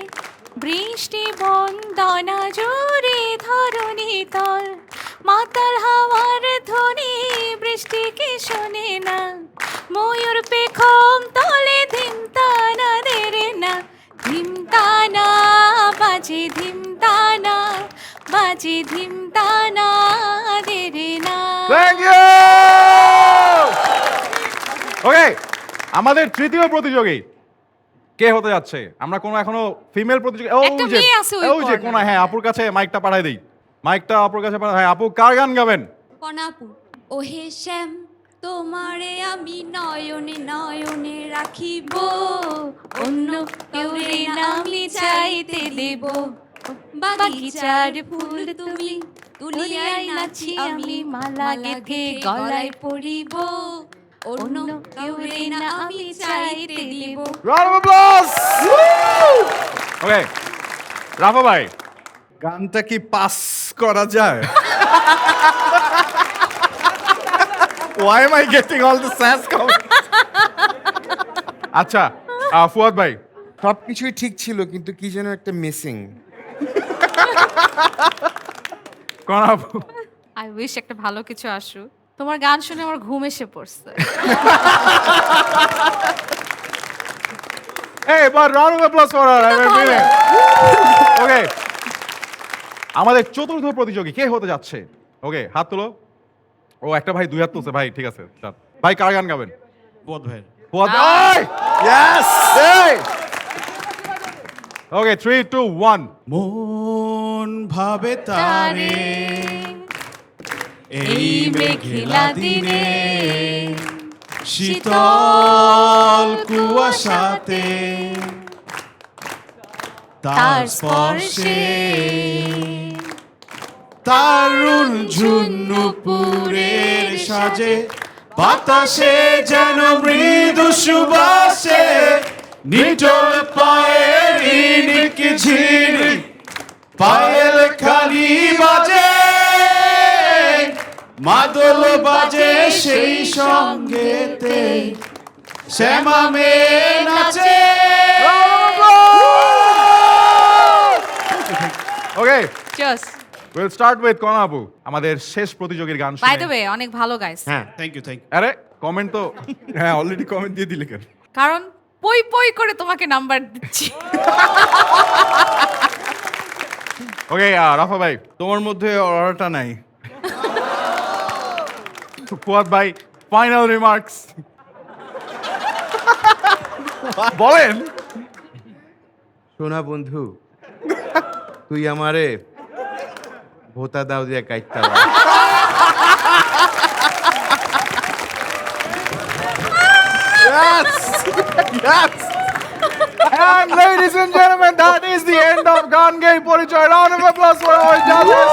বৃষ্টি বন্দনা জোরে ধরণী তল মাতাল হাওয়ার ধ্বনি বৃষ্টিকে শোনে না ময়ূর পেখম তলে ধিমতানা দেরে না ধিমতানা বাজে ধিমতানা বাজে ধিমতানা দেরে না।
থ্যাংক ইউ ওকে আমাদের তৃতীয় প্রতিযোগী কে হতে যাচ্ছে? আমরা কোনো এখনো ফিমেল প্রতিযোগী
একটা মেয়ে আছে ওই
ওই যে কোন
corner-এ।
হ্যাঁ আপুর কাছে মাইকটা পাঠাই দেই। মাইকটা আপুর কাছে পাঠাই। হ্যাঁ আপু কার গান গাবেন?
কনাপু ওহে শ্যাম তোমারে আমি নয়নে নয়নে রাখিব অন্য কেউ রে না আমি চাইতে দেব বাগিচার ফুল তুমি তুলিয়াই নাচি আমি মালা গেথে গলায় পরিব অন্য কেউ রে না আমি চাইতে দেব।
রাউন্ড অফ অ্যাপ্লজ ওকে রাফা ভাই
গানটা কি পাস করা যায়? Why am I getting all the sass comments?
আচ্ছা ফুয়াদ ভাই
সবকিছুই ঠিক ছিল কিন্তু কি যেন একটা মিসিং।
কোন আপু?
আই উইশ একটা ভালো কিছু আসুক। তোমার গান শুনে আমার ঘুম এসে পড়ছে।
Hey, but round of applause for her. ওকে আমাদের চতুর্থ প্রতিযোগী কে হতে যাচ্ছে? ওকে হাত তুলো। ও একটা ভাই দুই হাত তুলছে ভাই, ঠিক আছে চল। ভাই কার গান গাবেন?
ফুয়াদ ভাই।
ফুয়াদ
Ah.
ভাই
Yes!
ওকে 3 2 1
মন ভাবে তারে
এই মেঘলা দিনে
শীতল কুয়াশাতে তার স্পর্শে তারুণ ঝুন্নুপুরের সাজে বাতাসে যেন মৃদু সুবাসে নিটল পায়ের ইনিক ঝিনিক পায়েল খালি বাজে মাদল বাজে সেই সঙ্গেতে শ্যামা মেয়ে নাচে।
ওকে
জাস্ট
উইল স্টার্ট উইথ কোন আপু আমাদের শেষ প্রতিযোগীর গান
বাই দ্য
শুনে।
ওয়ে অনেক ভালো গাইছে।
হ্যাঁ
থ্যাংক ইউ
আরে কমেন্ট তো
হ্যাঁ অলরেডি কমেন্ট দিয়ে দিলে কেন?
কারণ পই পই করে তোমাকে নাম্বার দিচ্ছি।
ওকে রাফা ভাই
তোমার মধ্যে অরাটা নাই।
ফুয়াদ ভাই ফাইনাল রিমার্কস বলেন।
সোনা বন্ধু তুই আমারে ভোতা দাও দিয়া কাইটটা
Yes! And ladies and gentlemen, that is the end of Gan Gay Porichoy. Round of applause for our judges.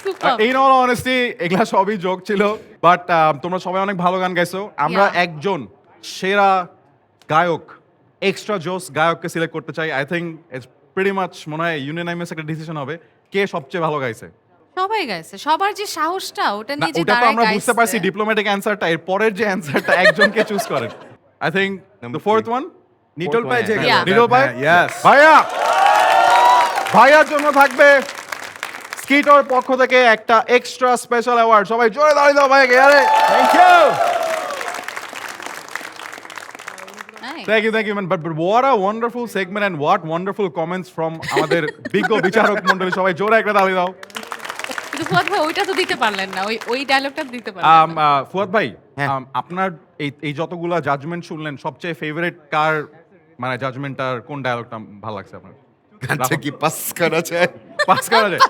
Super.
In all honesty, এগুলা সবই জোক ছিল বাট তোমরা সবাই অনেক ভালো গান গাইছো। আমরা
Yeah.
একজন সেরা গায়ক এক্সট্রা জোস গায়ককে সিলেক্ট করতে চাই। I think it's pretty much মনে হয় ইউনিনাইমাস একটা ডিসিশন হবে কে সবচেয়ে ভালো গাইছে।
সবাই গাইছে, সবার যে সাহসটা ওটা
না,
নিয়ে যে
ওটা তো
দাঁড়ায়
আমরা বুঝতে পারছি
গাইছে।
ডিপ্লোম্যাটিক অ্যানসারটা, এর পরের যে অ্যানসারটা একজনকে চুজ করেন। I think the fourth one
Nitol পাই যে
Yeah.
নিটল ভাই
ইয়েস
ভাইয়া ভাইয়ার জন্য থাকবে স্কিটোর পক্ষ থেকে একটা এক্সট্রা স্পেশাল অ্যাওয়ার্ড। সবাই জোরে দাঁড়িয়ে দাও ভাইকে। আরে
thank you.
Nice.
Thank you man. But what a wonderful segment and what wonderful comments from আমাদের বিজ্ঞ বিচারক মণ্ডলী। সবাই জোরে একটা দাঁড়িয়ে দাও।
কিন্তু ফুয়াদ ভাই ওইটা তো দিতে পারলেন না, ওই ডায়লগটা দিতে পারলেন না।
ফুয়াদ ভাই
হ্যাঁ।
আপনার এই যতগুলা জাজমেন্ট শুনলেন সবচেয়ে ফেভারিট কার মানে জাজমেন্টটার কোন ডায়লগটা ভালো লাগছে আপনার?
গানটা কি পাস করা যায়?
পাস করা যায়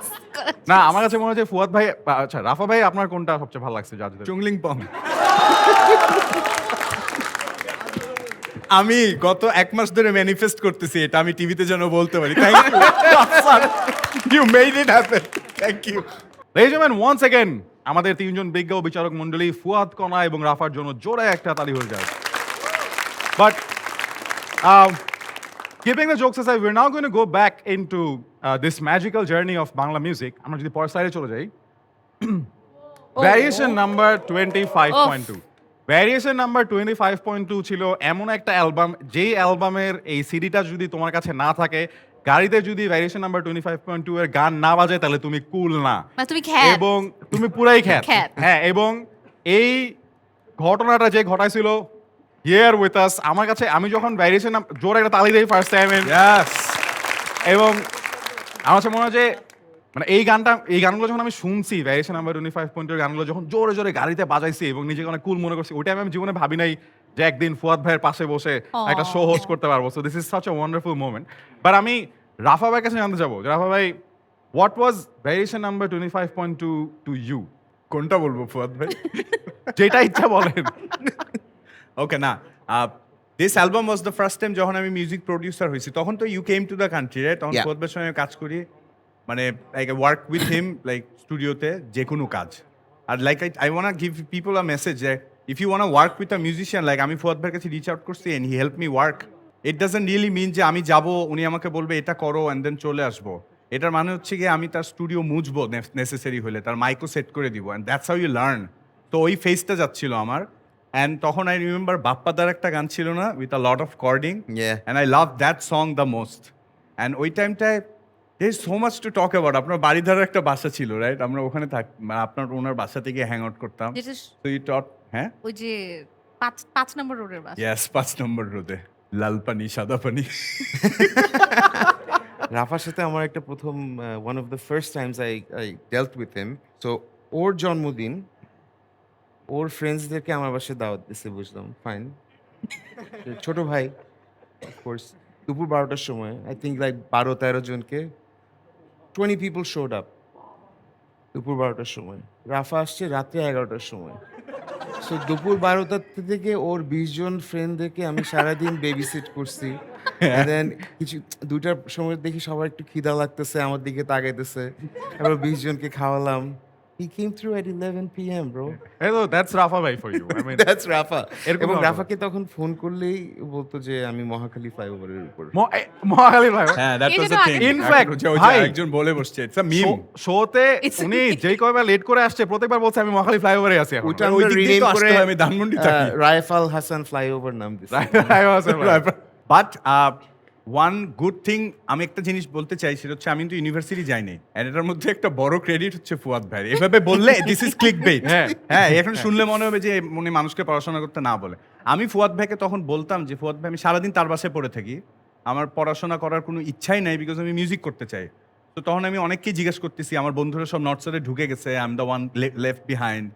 না? আমার কাছে মনে হচ্ছে ফুয়াদ ভাই আচ্ছা রাফা ভাই আপনার কোনটা সবচেয়ে ভালো লাগছে জাজদের?
চুংলিং পং। আমি গত 1 মাস ধরে ম্যানিফেস্ট করতেছি এটা আমি টিভিতে যেন বলতে পারি। Thank you you made it happen. Thank you.
Ladies and gentlemen, once again, আমাদের তিনজন বিজ্ঞ বিচারক মণ্ডলী ফুয়াদ, কণা এবং রাফার জন্য জোরে একটা তালি হয়ে যায়। But keeping the jokes aside, we're now going to go back into this magical journey of Bangla music. আমরা যদি পরের স্লাইডে চলে যাই, ভ্যারিয়েশন নাম্বার 25.2। ভ্যারিয়েশন নাম্বার 25.2 ছিল এমন একটা অ্যালবাম, যেই অ্যালবামের এই সিডিটা যদি তোমার কাছে না থাকে, গাড়িতে যদি ভ্যারিয়েশন নাম্বার 25.2 এর গান না বাজে, তাহলে তুমি কুল না,
মানে তুমি খ্যাত।
এবং তুমি পুরাই খ্যাত।
খ্যাত।
হ্যাঁ, এবং এই ঘটনাটা যে ঘটাইছিল হিয়ার উইথ আস, আমার কাছে, আমি যখন ভ্যারিয়েশন জোরে একটা তালি দেই ফার্স্ট টাইম, এবং আমার কাছে মনে হয় যে মানে এই গানগুলো যখন আমি শুনছি, ভ্যারিয়েশন নাম্বার 25.2 গানগুলো যখন জোরে জোরে গাড়িতে বাজাইছি এবং নিজেকে অনেক কুল মনে করছি, ওই টাইমে আমি জীবনে ভাবি নাই যে একদিন ফুয়াদ ভাইয়ের পাশে বসে একটা শো হোস্ট করতে পারবো। So this is such a wonderful moment. But আমি রাফা ভাইয়ের কাছে জানতে চাবো যে রাফা ভাই, what was variation number 25.2 to you?
কোনটা বলবো ফুয়াদ ভাই?
যেটা ইচ্ছা বলেন।
ওকে, না, this album was the first time যখন আমি মিউজিক প্রডিউসার হয়েছি। তখন তো you came to the country, right? তখন
Yeah.
ফুয়াদ ভাইয়ের সঙ্গে কাজ করি, মানে like work with him, like স্টুডিওতে যে কোনো কাজ। আর like I want give people a message যে if you want work with a musician, like আমি ফুয়াদ ভাইয়ের কাছে রিচ আউট করছি and he help me work. It doesn't really mean যে আমি যাব, উনি আমাকে বলবে এটা করো অ্যান্ড দেন চলে আসবো। এটার মানে হচ্ছে গিয়ে আমি তার স্টুডিও মুছবো নেসেসারি হলে, তার মাইকও সেট করে দিব, and that's how you learn. তো ওই ফেজটা যাচ্ছিল আমার। অ্যান্ড তখন আই রিমেম্বার বাপ্পাদার একটা গান ছিল না, with a lot of chording,
Yeah.
And I love that song the most. And ওই টাইমটায় there is so much to talk about. আপনার বাড়িধারার একটা বাসা ছিল, রাইট? আমরা ওখানে আপনার ওনার বাসা থেকে হ্যাং আউট করতাম।
যেটা
তো ইউ টট, হ্যাঁ,
ওই যে 5 নম্বর রোডের বাসা।
ইয়েস, 5 নম্বর রোদে, লাল পানি সাদা পানি।
রাফার সাথে আমার একটা প্রথম one of the first times I dealt with him. So ওর জন্মদিন, ওর ফ্রেন্ডসদেরকে আমার বাসায় দাওয়াত দিছে, বুঝলাম, ফাইন। ছোট ভাই, অফকোর্স, দুপুর 12টার সময়, আই থিঙ্ক লাইক 12-13 জনকে, 20 পিপল শোড আপ দুপুর 12টার সময়। রাফা আসছে রাত্রে 11টার সময়। সো দুপুর 12টা থেকে ওর 20 জন ফ্রেন্ডদেরকে আমি সারাদিন বেবি সিট করছি। দেন কিছু 2টার সময় দেখি সবার একটু খিদা লাগতেছে, আমার দিকে তাকাইতেছে, এবার 20 জনকে খাওয়ালাম। He came through at 11 p.m. bro.
Hello, that's Rafa ভাই for you. I mean,
That's Rafa.
এরকম
এবং
Rafa।
রাফাকে তখন ফোন করলেই বলতো যে আমি মহাখালী ফ্লাইওভারের উপর।
মহাখালী ভাই।
হ্যাঁ, দ্যাট
এই
ওয়াজ
যে
দ্য
তো
থিং।
আগে-
In fact, ভাই,
একজন বলে বসছে, ইটস আ মিম।
শোতে
It's-
উনি যেই কয়বার লেট করে আসছে, প্রত্যেকবার বলছে আমি মহাখালী ফ্লাইওভারে আছি এখন।
ওইটা
ওই
আমরা
দিক দিয়ে
রিনেম
তো আসতে
করে
হয়, আমি ধানমন্ডি থাকি।
রাইফ আল হাসান ফ্লাইওভার নাম দিছি।
বাট ওয়ান গুড থিং আমি একটা জিনিস বলতে চাই, সেটা হচ্ছে আমি কিন্তু ইউনিভার্সিটি যাইনি, এন্ড এটার মধ্যে একটা বড় ক্রেডিট হচ্ছে ফুয়াদ ভাই। এভাবে বললে দিস ইজ ক্লিক বেট।
হ্যাঁ।
হ্যাঁ, এখন শুনলে মনে হবে যে উনি মানুষকে পড়াশোনা করতে না বলে। আমি ফুয়াদ ভাইকে তখন বলতাম যে ফুয়াদ ভাই, আমি সারাদিন তার বাসায় পড়ে থাকি, আমার পড়াশোনা করার কোনো ইচ্ছাই নাই, বিকজ আমি মিউজিক করতে চাই। তো তখন আমি অনেককেই জিজ্ঞেস করতেছি, আমার বন্ধুরা সব নর্থ সাইডে ঢুকে গেছে, I am the one left behind,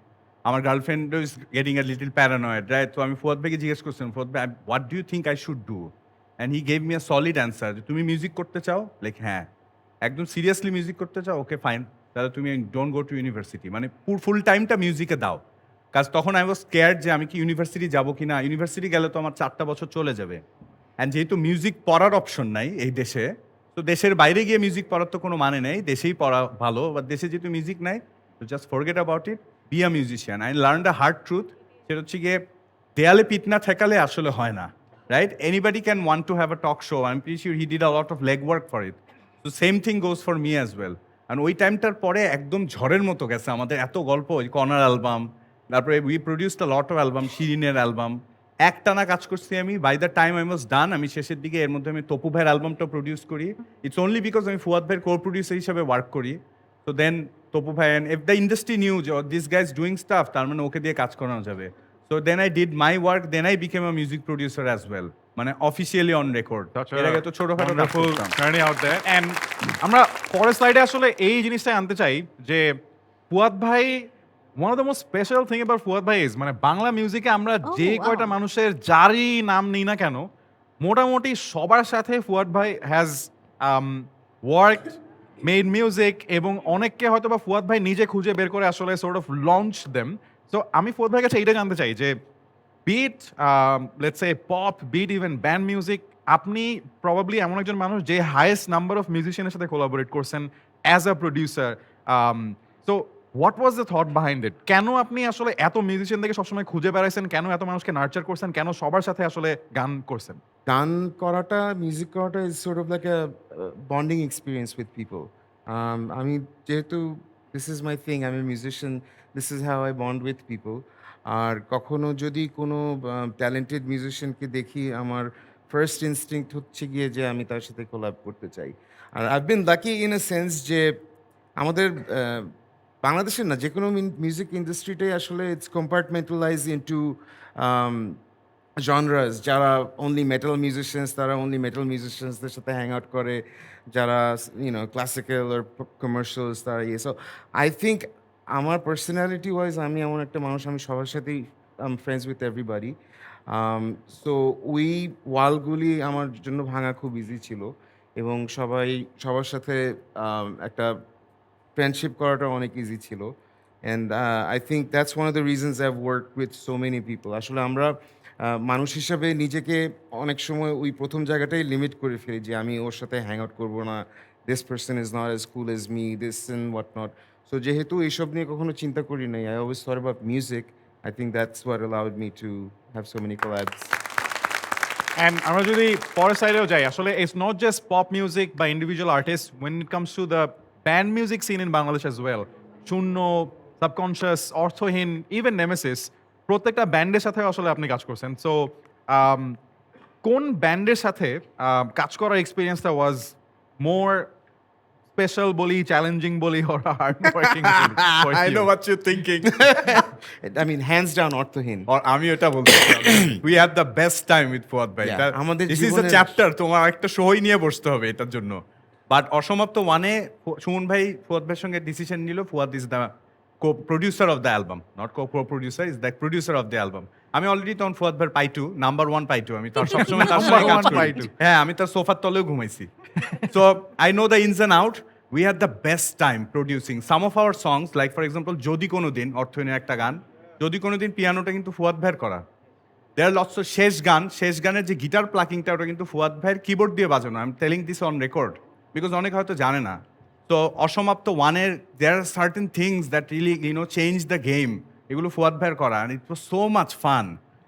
আমার girlfriend is getting a little paranoid, right? তো আমি ফুয়াদ ভাইকে জিজ্ঞেস করছিলাম, ফুয়াদ ভাই, what do you think I should do? And he gave me a solid answer, তুমি মিউজিক করতে চাও? লাইক হ্যাঁ। একদম সিরিয়াসলি মিউজিক করতে চাও? ওকে ফাইন, তাহলে তুমি ডোন্ট গো টু ইউনিভার্সিটি, মানে ফুল টাইমটা মিউজিকে দাও। কাজ তখন আই ওয়াজ কেয়ার্ড যে আমি কি ইউনিভার্সিটি যাবো কি না, ইউনিভার্সিটি গেলে তো আমার 4টা বছর চলে যাবে। অ্যান্ড যেহেতু মিউজিক পড়ার অপশন নাই এই দেশে, তো দেশের বাইরে গিয়ে মিউজিক পড়ার তো কোনো মানে নেই, দেশেই পড়া ভালো। বা দেশে যেহেতু মিউজিক নাই, তো just forget about it, be a musician. I learn the hard truth, সেটা হচ্ছে গিয়ে দেয়ালে পিঠ না ঠেকালে আসলে হয় না, right? Anybody can want to have a talk show. I'm pretty sure he did a lot of legwork for it. So same thing goes for me as well. And ওই টাইমটার পরে একদম ঝড়ের মতো গেছে আমাদের এত গল্প, ওই কর্নার অ্যালবাম, তারপরে we produced a lot of album, শিরিনের অ্যালবাম, একটানা কাজ করছি আমি। By the time I was done, আমি শেষের দিকে এর মধ্যে আমি তপু ভাইয়ের অ্যালবামটা প্রডিউস করি। ইটস অনলি বিকজ আমি ফুয়াদ ভাইয়ের কো প্রডিউসার হিসাবে ওয়ার্ক করি। তো দেন তপু ভাই, and if the industry new this guys doing staff, তার মানে ওকে দিয়ে কাজ করানো যাবে। So then I did my work, then I became a music producer as well. মানে অফিসিয়ালি অন রেকর্ড। এর আগে তো ছোটখাটো কাজ
Wonderful
করতাম।
journey out there. And আমরা পরের স্লাইডে আসলে এই জিনিসটাই আনতে চাই যে ফুয়াদ ভাই, one of the most special thing about Fuad ভাই is মানে বাংলা মিউজিকে আমরা যে
wow.
কয়টা মানুষের যারই নাম নিই না কেন, মোটামুটি সবার সাথে ফুয়াদ ভাই হ্যাজ ওয়ার্ক, মেড মিউজিক, এবং অনেককে হয়তো বা ফুয়াদ ভাই নিজে খুঁজে বের করে আসলে sort of launch them. So আমি ফুয়াদ ভাইয়ের কাছে এইটা জানতে চাই যে beat, let's say pop, beat, even band music, আপনি প্রবাবলি এমন একজন মানুষ যে হাইয়েস্ট নাম্বার অফ মিউজিশিয়ানের সাথে কোলাবোরেট করছেন as a producer. So what was the thought behind it? কেন আপনি আসলে এত মিউজিশিয়ান থেকে সবসময় খুঁজে বেড়াইছেন? কেন এত মানুষকে নার্চার করছেন? কেন সবার সাথে আসলে গান করছেন?
গান করাটা, মিউজিক করাটা is sort of like a bonding experience with people. আমি যেহেতু দিস ইজ মাই থিং, আমি musician, this is how I bond with people. আর কখনো যদি কোনো ট্যালেন্টেড মিউজিশিয়ানকে দেখি, আমার ফার্স্ট ইনস্টিংক্ট হচ্ছে গিয়ে যে আমি তার সাথে কোলাব করতে চাই। আর I been lucky in a sense যে আমাদের বাংলাদেশের না, যে কোনো মিউজিক ইন্ডাস্ট্রিটাই আসলে ইটস কম্পার্টমেন্টালাইজ ইনটু জনরাস। যারা অনলি মেটাল মিউজিশিয়ানস, তারা অনলি মেটাল মিউজিশিয়ানসদের সাথে হ্যাং আউট করে। যারা ক্লাসিক্যাল আর কমার্শিয়ালস, তারা ইয়ে। সো আই থিঙ্ক আমার পার্সোনালিটি ওয়াইজ আমি এমন একটা মানুষ, আমি সবার সাথেই ফ্রেন্ডস উইথ এভরিবাডি। সো ওই ওয়ালগুলি আমার জন্য ভাঙা খুব ইজি ছিল, এবং সবার সাথে একটা ফ্রেন্ডশিপ করাটা অনেক ইজি ছিল। And I think that's one of the reasons I have work with so many people. আসলে আমরা মানুষ হিসাবে নিজেকে অনেক সময় ওই প্রথম জায়গাটাই লিমিট করে ফেলি যে আমি ওর সাথে হ্যাং আউট করবো না, this person is not as cool as me, this and what not. So যেহেতু এইসব নিয়ে কখনো চিন্তা করি নাই, I always thought about music. I think that's what allowed me to have so many collabs.
And আমরা যদি পরের সাইডেও যাই, আসলে it's not just pop music বা individual artist, when it comes to the band music scene in Bangladesh as well. শূন্য, সাবকনশিয়াস, অর্থহীন, ইভেন নেমেসিস, প্রত্যেকটা ব্যান্ডের সাথে আসলে আপনি কাজ করছেন। সো কোন ব্যান্ডের সাথে কাজ করার এক্সপিরিয়েন্সটা ওয়াজ মোর স্পেশাল বলি, চ্যালেঞ্জিং বলি, or hard working?
I know what you're thinking.
I mean hands down Aurthohin.
আর আমি ওটা বলতে we had the best time with Fuad ভাই।
Yeah, আমাদের
দিস ইজ আ
জীবনের-
চ্যাপ্টার, তোমার একটা শোই নিয়ে বসতে হবে এটার জন্য। বাট অসমাপ্ত ওয়ানে সুমন ভাই ফুয়াদ ভাইয়ের সঙ্গে ডিসিশন নিল, Fuad is the producer of the album, not producer, is the producer of the album. আমি অলরেডি তখন ফুয়াদ ভাইয়ের পাইটু, নাম্বার 1 পাইটু, আমি তার সবসময় তার সঙ্গে কাজ
Number one
করি।
পাইটু।
হ্যাঁ, আমি তার সোফার তলেও ঘুমাইছি। So I know the ins and out. We had the best time producing some of our songs, like for example যদি কোনো দিন, অর্থহীনের একটা গান, যদি কোনো দিন, পিয়ানোটা কিন্তু ফুয়াদ ভাইয়ের করা। দেয়ার লটস অফ শেষ গানের যে গিটার প্লাকিংটা, ওটা কিন্তু ফুয়াদ ভাইয়ের কিবোর্ড দিয়ে বাজানো। I am telling this on record because অনেক হয়তো জানে না। তো অসমাপ্ত ওয়ানের there are certain things that really change the game, এগুলো ফুয়াদ ভাইয়ের করা, and it was so much fun.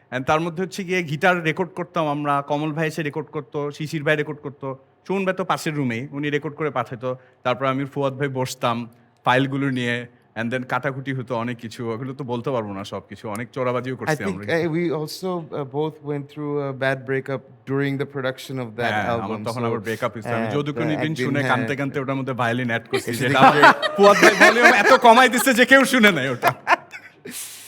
And তার মধ্যে হচ্ছে গিয়ে গিটার রেকর্ড করতাম আমরা, কমল ভাই এসে রেকর্ড করতো, শিশির ভাই রেকর্ড করতো, সুমন ভাই তো পাশের রুমেই, উনি রেকর্ড করে পাঠাতো। তারপর আমি ফুয়াদ ভাই বসতাম ফাইলগুলো নিয়ে, অ্যান্ড দেন কাটাকুটি হতো অনেক কিছু, ওগুলো তো বলতে পারবো না সব কিছু, অনেক চোরাবাজিও
I
করছি
think
আমরা।
we also both went through a bad breakup during the production of that
হ্যাঁ,
album.
আমার তখন
so,
আবার ব্রেকআপ হয়েছে, আমি
uh,
যদি কোনো দিন
একদিন,
শুনে
হ্যাঁ,
কানতে কানতে ওটার মধ্যে ভায়োলিন অ্যাড করছি,
এসে
যেটা
দেখি
ফুয়াদ ভাই ভলিউম এত কমাই দিচ্ছে যে কেউ শুনে নাই ওটা।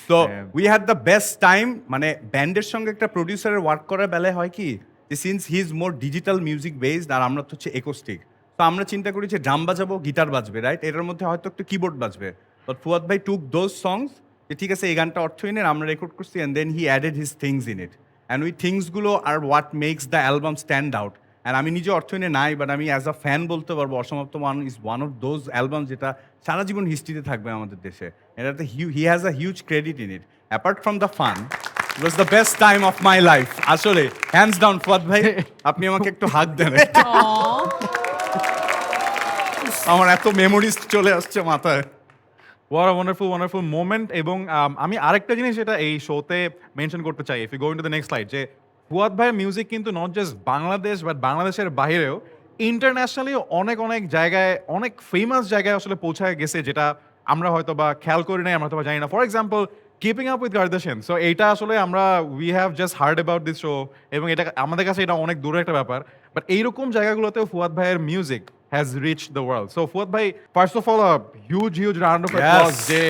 তো we had the best time. মানে ব্যান্ডের সঙ্গে একটা প্রডিউসারের ওয়ার্ক করার বেলায় হয় কি, যে since he is more digital music based আর আমরা তো হচ্ছে একোস্টিক, তো আমরা চিন্তা করি যে ড্রাম বাজাবো, গিটার বাজবে, রাইট, এটার মধ্যে হয়তো একটু কিবোর্ড বাজবে। বাট ফুয়াদ ভাই টুক দোজ সংস, যে ঠিক আছে এই গানটা অর্থহীনের আমরা রেকর্ড করছি, and then he added his things in it, and ওই থিংসগুলো আর what makes the album stand out. And আমি নিজে অর্থহীনে নাই, বাট আমি অ্যাজ আ ফ্যান বলতে পারবো অসমাপ্ত one is one of those album যেটা সারা জীবন হিস্ট্রিতে থাকবে আমাদের দেশে। এটাতে he has a huge credit in it. Apart from the fun, it was the best time of my life. আসলে হ্যান্ডস ডাউন ফুয়াদ ভাই, আপনি আমাকে একটু হাত দেন। আমার এত মেমোরিজ চলে আসছে মাথায়।
What a wonderful moment. এবং আমি আরেকটা জিনিস এটা এই শোতে মেনশন করতে চাই, if you go into the next slide, যে ফুয়াদ ভাইয়ের মিউজিক কিন্তু নট জাস্ট বাংলাদেশ, বাট বাংলাদেশের বাইরেও ইন্টারন্যাশনালি অনেক জায়গায়, অনেক ফেমাস জায়গায় আসলে পৌঁছায় গেছে, যেটা আমরা হয়তো বা খেয়াল করি নাই, আমরা হয়তো বা জানি না। For example, keeping up with Kardashian. So এইটা আসলে আমরা we have just hard about this show, এবং এটা আমাদের কাছে এটা অনেক দূরের একটা ব্যাপার, বাট এইরকম জায়গাগুলোতেও ফুয়াদ ভাইয়ের music has reached the world. So Fuad bhai, first of all, a huge round of applause.
Yes.
যে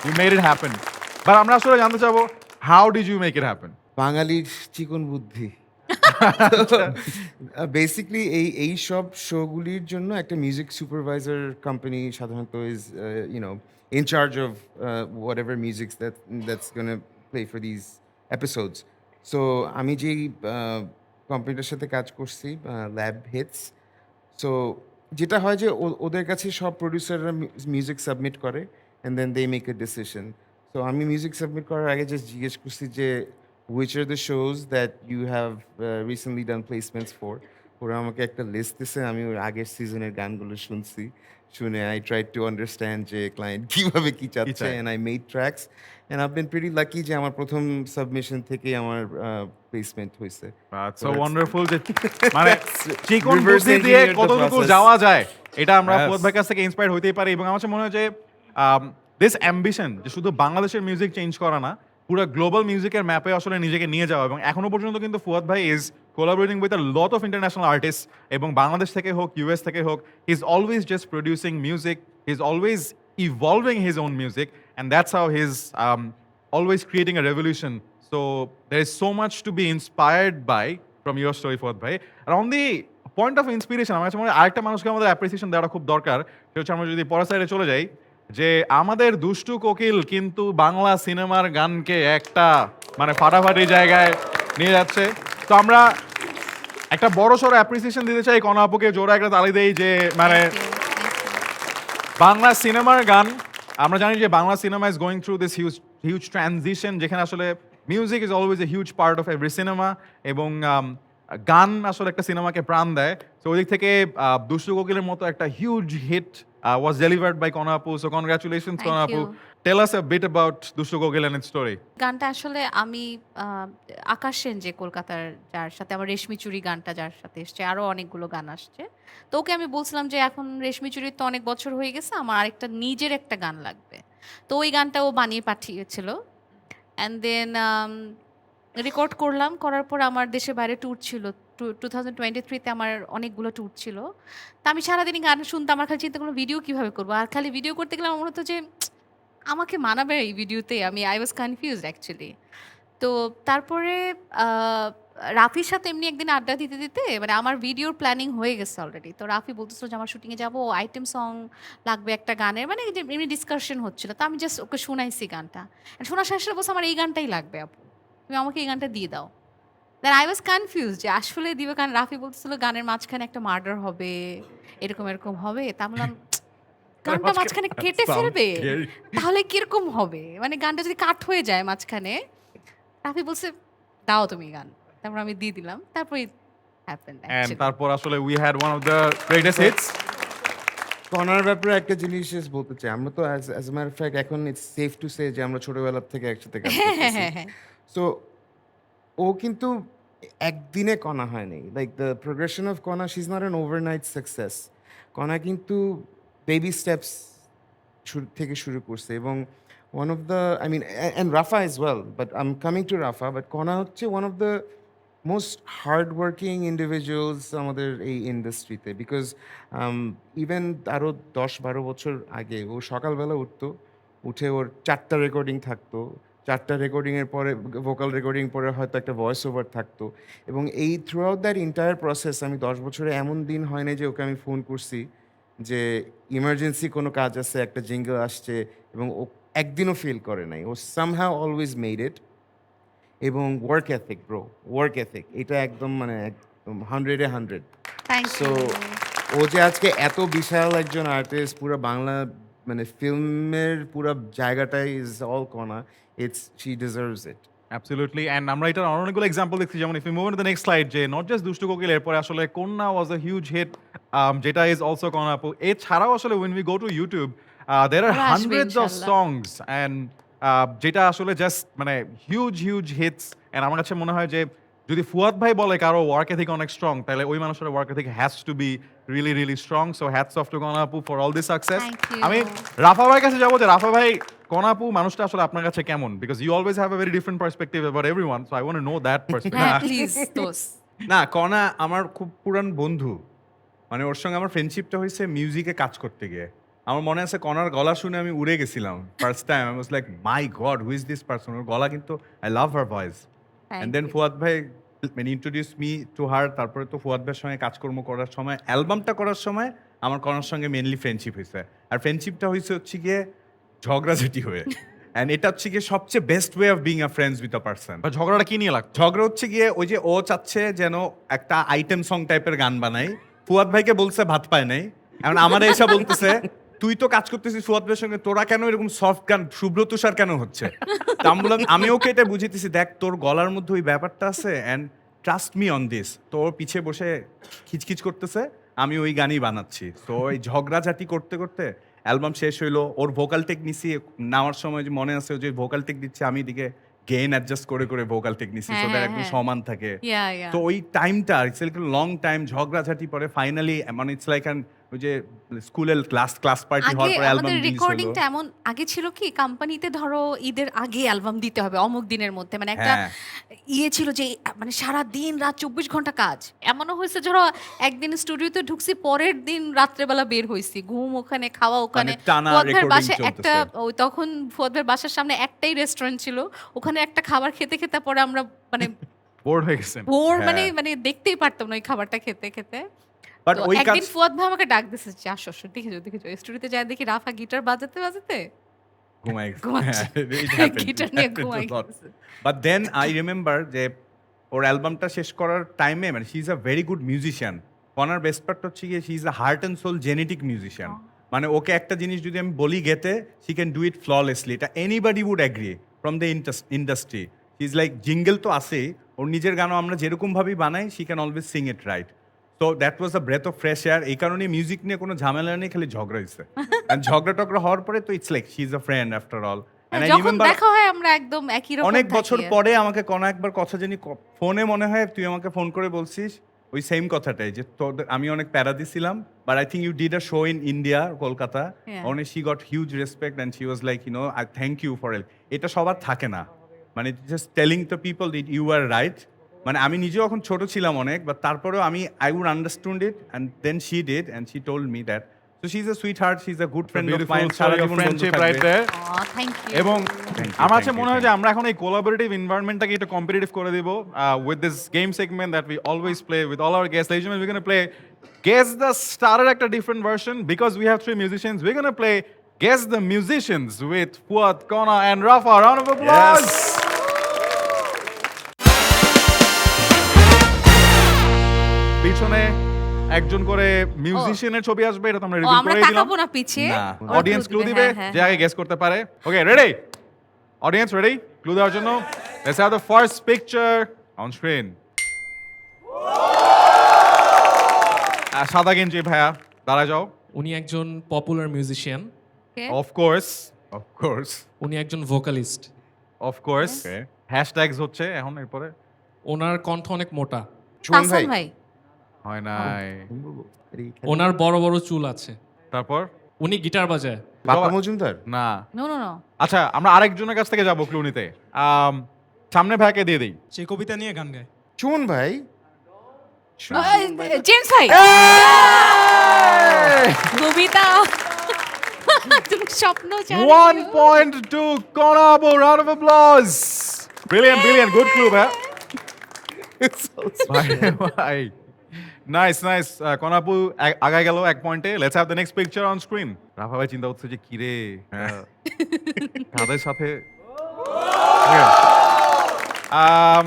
you made it happen. But আমরা আসলে জানতে চাবো, how did you make it happen?
বাঙালির চিকন বুদ্ধি। বেসিকলি এই সব শোগুলির জন্য একটা মিউজিক সুপারভাইজার কোম্পানি সাধারণত is in charge of what ever music that's gonna play for these episodes. So আমি যেই কোম্পানিটার সাথে কাজ করছি, ল্যাব হিটস, সো যেটা হয় যে ওদের কাছে সব প্রডিউসাররা মিউজিক সাবমিট করে, and then they make a decision. So আমি মিউজিক সাবমিট করার আগে জাস্ট জিজ্ঞেস করছি যে which are the shows that you have recently done placements for. ওরা আমাকে একটা লিস্ট দিছে, আমি ওর আগের সিজনের গানগুলো শুনছি, শুনে আই ট্রাই টু আন্ডারস্ট্যান্ড যে ক্লায়েন্ট কিভাবে কি চাচ্ছে,
চায়।
And I made tracks, and I been pretty lucky যে আমার প্রথম সাবমিশন থেকেই আমার প্লেসমেন্ট হয়েছে।
সো ওয়ান্ডারফুল যে মানে চিকন
reverse
বুদ্ধি দিয়ে
engineer the
কতটুকু
process.
যাওয়া যায় এটা আমরা
Yes.
ফুয়াদ ভাইয়ের কাছ থেকে ইন্সপায়ার হইতেই পারি। এবং আমার কাছে মনে হয় যে দিস অ্যাম্বিশন যে শুধু বাংলাদেশের মিউজিক চেঞ্জ করা না, পুরো গ্লোবাল মিউজিকের ম্যাপে আসলে নিজেকে নিয়ে যাওয়া। এবং এখনো পর্যন্ত কিন্তু ফুয়াদ ভাই is collaborating with a lot of international artist, এবং বাংলাদেশ থেকে হোক ইউএস থেকে হোক, he is always just producing music, he is always evolving his own music, and that's how he is always creating a revolution. So there is so much to be inspired by from your story, Fuad bhai. And on the point of inspiration, আমার কাছে মনে হয় আরেকটা মানুষকে আমাদের appreciation দেওয়াটা খুব দরকার। সেটা হচ্ছে আমরা যদি পরের সাইডে চলে যাই, যে আমাদের দুষ্টু কোকিল কিন্তু বাংলা সিনেমার গানকে একটা মানে ফাটাফাটি জায়গায় নিয়ে যাচ্ছে। তো আমরা একটা বড় সড়ো অ্যাপ্রিসিয়েশন দিতে চাই কনা আপুকে, জোরে একটা তালি দেই যে মানে বাংলা সিনেমার গান, আমরা জানি যে Bangla cinema is going through this huge transition, যেখানে আসলে music is always a huge part of every cinema, এবং গান আসলে একটা সিনেমাকে প্রাণ দেয়। তো ওই দিক থেকে দুষ্টু কোকিলের মতো একটা huge hit was delivered by Kona আপু। সো কনগ্রাচুলেশনস
Thank
কনা আপু।
you.
Tell us a bit about Dushtu Kokil and it's story.
গানটা আসলে আমি আকাশ সেন যে কলকাতার, যার সাথে আমার রেশমি চুরি গানটা যার সাথে এসছে, আরও অনেকগুলো গান আসছে। তো ওকে আমি বলছিলাম যে এখন রেশমি চুরির তো অনেক বছর হয়ে গেছে, আমার আরেকটা নিজের একটা গান লাগবে। তো ওই গানটা ও বানিয়ে পাঠিয়েছিল, অ্যান্ড দেন রেকর্ড করলাম। করার পর আমার দেশে বাইরে ট্যুর ছিল, 2023-তে আমার অনেকগুলো ট্যুর ছিল। তা আমি সারাদিনই গান শুনতাম, আমার খালি চিন্তা করলাম ভিডিও কীভাবে করবো, আর খালি ভিডিও করতে গেলে আমার মনে হতো যে আমাকে মানাবে এই ভিডিওতে, আমি আই ওয়াজ কনফিউজড অ্যাকচুয়ালি। তো তারপরে রাফির সাথে এমনি একদিন আড্ডা দিতে দিতে মানে আমার ভিডিওর প্ল্যানিং হয়ে গেছে অলরেডি। তো রাফি বলতেছিল যে আমার শুটিংয়ে যাবো, আইটেম সং লাগবে একটা গানের, মানে যে এমনি ডিসকাশন হচ্ছিল। তো আমি জাস্ট ওকে শোনাইছি গানটা, শোনার শেষে বলছে আমার এই গানটাই লাগবে আপু, তুমি আমাকে এই গানটা দিয়ে দাও। দেন আই ওয়াজ কনফিউজ যে আসলে দিবে, কারণ রাফি বলতেছিল গানের মাঝখানে একটা মার্ডার হবে, এরকম এরকম হবে। তা বললাম গানটা মাঝখানে কেটে ফেলবে তাহলে কিরকম হবে, মানে গানটা যদি কাট হয়ে যায় মাঝখানে। রাফি বলছে দাও তুমি গান, তারপর আমি দিয়ে দিলাম, তারপর হ্যাপেন্ড
এন্ড তারপর আসলে we had one of the greatest hits.
কনার ব্যাপারে একটা জিনিস just বলতে চাই, আমরা তো as a matter of fact এখন ইটস সেফ টু সে যে আমরা ছোটবেলার থেকে একসাথে কাজ করতেছি। সো ও কিন্তু একদিনে কণা হয়নি, like the progression of Kona, she is not an overnight success. Kona কিন্তু বেবি স্টেপস থেকে শুরু করছে, এবং one of the I mean and Rafa is well, but I am coming to Rafa, but Kona হচ্ছে one of the most hard working individuals আমাদের এই ইন্ডাস্ট্রিতে, because even আরও 10-12 বছর আগে ও সকালবেলা উঠতো, উঠে ওর 4টা রেকর্ডিং থাকতো, 4টা রেকর্ডিংয়ের পরে ভোকাল রেকর্ডিং পরে হয়তো একটা ভয়েস ওভার থাকতো, এবং এই through out that entire process আমি 10 বছরে এমন দিন হয় না যে ওকে আমি ফোন করছি যে ইমার্জেন্সি কোনো কাজ আছে, একটা জিঙ্গল আসছে, এবং ও একদিনও ফেল করে নাই। ও সামহাউ অলওয়েজ মেড ইট। এবং work ethic bro, work ethic এটা একদম মানে একদম 100-এ 100।
Thank
so
you.
ও যে আজকে এত বিশাল একজন আর্টিস্ট, পুরো বাংলা মানে ফিল্মের পুরো জায়গাটাই is all Kona, it's she deserves it.
Absolutely. And আমরা এটার অনেকগুলো এক্সাম্পল দেখছি, যেমন if you move to the next slide, যে নট জাস্ট দুষ্টু কোকিল, এরপরে আসলে Konna was a huge hit, যেটা ইজ অলসো কণা আপু। এছাড়াও আসলে when we go to YouTube, there are
ওরা আসবে
hundreds of
ইনশাআল্লাহ।
songs and যেটা আসলে জাস্ট মানে হিউজ হিটস। অ্যান্ড আমার কাছে মনে হয় যে যদি ফুয়াদ ভাই বলে কারো ওয়ার্ক এথিক অনেক স্ট্রং, তাহলে ওই মানুষের work ethic has to be really strong. So hats off to Kona আপু for all this success.
Thank you.
আমি রাফা ভাইয়ের কাছে যাবো, যে রাফা ভাই কণা আপু মানুষটা আসলে আপনার কাছে কেমন, because you always have a very different perspective about everyone, so I want to know that perspective.
হ্যাঁ প্লিজ দোস।
না, কণা আমার খুব পুরান বন্ধু, মানে ওর সঙ্গে আমার ফ্রেন্ডশিপটা হয়েছে মিউজিকে কাজ করতে গিয়ে। আমার মনে আছে কণার গলা শুনে আমি উড়ে গেছিলাম first time. I was like my god, who is this person. ওর গলা কিন্তু I love her voice. And then Fuad ভাই মানে ইন্ট্রোডিউস মি টু হার। তারপরে তো ফুয়াদ ভাইয়ের সঙ্গে কাজকর্ম করার সময়, অ্যালবামটা করার সময় আমার কণার সঙ্গে মেনলি ফ্রেন্ডশিপ হয়েছে। আর ফ্রেন্ডশিপটা হচ্ছে গিয়ে ঝগড়াঝাটি হয়ে। অ্যান্ড এটা হচ্ছে গিয়ে সবচেয়ে best way of being a friends with a person.
বা ঝগড়াটা কি নিয়ে লাগতো?
ঝগড়া হচ্ছে গিয়ে ওই যে ও চাচ্ছে যেন একটা আইটেম সং টাইপের গান বানাই, ফুয়াদ ভাইকে বলছে ভাত পায় নাই, এখন আমার এসে বলতেছে তুই তো কাজ করতেছিস ফুয়াদ ভাইয়ের সঙ্গে, তোরা কেন এরকম সফট গান শুভ্র তুষার কেন হচ্ছে? তা আমি বললাম, আমি ওকে এটা বুঝিতেছি, দেখ তোর গলার মধ্যে ওই ব্যাপারটা আছে, and trust me on this. তো ওর পিছে বসে খিচখিচ করতেছে, আমি ওই গানই বানাচ্ছি। তো ওই ঝগড়াঝাটি করতে করতে অ্যালবাম শেষ হইলো। ওর ভোকাল টেক নিছি, নেওয়ার সময় যে মনে আছে ও যে ভোকাল টেক দিচ্ছে, আমি এদিকে গেইন অ্যাডজাস্ট করে করে ভোকাল টেক নিছি,
হ্যাঁ,
সো দ্যাট
হ্যাঁ,
একদম
হ্যাঁ।
সমান থাকে।
ইয়া
তো ওই টাইমটা ইটস লাইক লং টাইম, ঝগড়াঝাটি পরে ফাইনালি মানে ইটস লাইক ওই যে স্কুলের ক্লাস পার্টি হওয়ার
আগে
পরে অ্যালবাম
আমাদের
রিলিজ হলো।
রেকর্ডিংটা এমন আগে ছিল কি, কোম্পানিতে ধরো ঈদের আগে অ্যালবাম দিতে হবে অমুক দিনের মধ্যে, মানে একটা
হ্যাঁ।
ইয়ে ছিল যে মানে সারা দিন রাত 24 ঘন্টা কাজ। এমনও হয়েছে ধরো একদিন স্টুডিওতে ঢুকছি, পরের দিন রাত্রেবেলা বের হইছি, ঘুম ওখানে, খাওয়া ওখানে।
মানে টানা
ফুয়াদ ভাইয়ের
recording
বাসায় একটা
চলতেছে।
ওই তখন ফুয়াদ ভাইয়ের বাসার সামনে একটাই রেস্টুরেন্ট ছিল, ওখানে একটা খাবার খেতে খেতে পরে আমরা মানে
বোর্ড হয়ে গেছেন।
ভোর
হ্যাঁ।
মানে দেখতেই পারতাম না ওই খাবারটা খেতে খেতে।
বাট
তো
ওই কাজ
একদিন ফুয়াদ ভাই আমাকে ডাক দিছে যে আসো আসো, দেখেছো স্টুডিওতে যায় দেখি রাফা গিটার বাজাতে বাজাতে
ঘুমাই
ঘুমাচ্ছে। গিটার নিয়ে ঘুমাই গেছে।
বাট দেন আই রিমেম্বার যে ওর অ্যালবামটা শেষ করার টাইমে মানে she is a very good musician. কনার বেস্ট পার্ট হচ্ছে গিয়ে she is a heart and soul genetic musician. মানে ওকে একটা জিনিস যদি আমি বলি গেতে, she can do it flawlessly. এটা anybody would agree from the industry. She is like jingle তো আছেই, ওর নিজের গানও আমরা যেরকমভাবেই বানাই, she can always sing it right. So that was a breath of fresh air. এই কারণে মিউজিক নিয়ে কোনো ঝামেলা নেই, খালি ঝগড়া হয়েছে। ঝগড়া টগড়া হওয়ার পরে তো it's like she is a friend after all.
যখন দেখা হয় আমরা একদম একই রকম
অনেক
থাকি
বছর
আর।
পরে আমাকে কোনো একবার কথা জানি ফোনে মনে হয় তুই আমাকে ফোন করে বলছিস ওই সেম কথাটাই, যে তোর আমি অনেক প্যারা দিছিলাম, but I think you did a show in India, Kolkata,
Yeah.
অনেক she got huge respect and she was like you know I thank you for help. এটা সবার থাকে না, মানে just telling the people that you are right. মানে আমি নিজেও এখন ছোট ছিলাম অনেক, বাট তারপরেও আমি I would understand it and then she did and she told me that. So she is a sweet heart, she is a good friend of
beautiful
mine,
story of friendship right there.
Thank you.
এবং
Thank you,
আমার
thank
কাছে
you,
মনে হয়
thank
যে আমরা এখন এই collaborative এনভায়রনমেন্টটাকে একটু কম্পিটিটিভ করে দিব with this game segment that we always play with all our guest. এই জন্য we gonna play guess the স্টারের একটা different version, because we have 3 musicians. We gonna play guess the musicians with Fuad, Kona and Rafa. Round of applause. পিছনে একজন করে মিউজিশিয়ানের ছবি আসবে, এটা তো আমরা
ও
রিভিল
আমরা
করে দিলাম।
তাকাবো না পিছে,
না।
ওরা
অডিয়েন্স ক্লু
clue
দিবে,
হ্যাঁ,
যে আগে গেস করতে পারে। Okay ready? Audience ready clue দেওয়ার জন্য? Let's have the first picture on screen. সাদা গেঞ্জি ভাইয়া, দাঁড়া যাও।
উনি একজন popular musician,
Okay.
Of course,
of course.
উনি একজন vocalist.
Of course.
Okay.
Hashtags হচ্ছে এখন এরপরে।
ওনার কণ্ঠ অনেক মোটা,
সুমন
তাহসান
ভাই
ভাই।
হয় নাই।
ওনার বড় বড় চুল আছে,
তারপর?
উনি গিটার বাজায়।
বাপ্পা মজুমদার।
না।
No no no.
আচ্ছা আমরা আরেকজনের কাছ থেকে যাবো ক্লু নিতে। সামনে ভাইকে দিয়ে দিই।
সে কবিতা নিয়ে গান গায়।
সুমন ভাই।
জেমস ভাই। কবিতা তুমি স্বপ্ন জানো।
1.2 Kona Abu, round of applause. Brilliant, good clue, man. ভাই নাইস Kona Abu আগায় গেল 1 পয়েন্টে। Let's have the next picture on screen. Rafa ভাই চিন্তা হচ্ছে যে কি রে কাদের সাথে।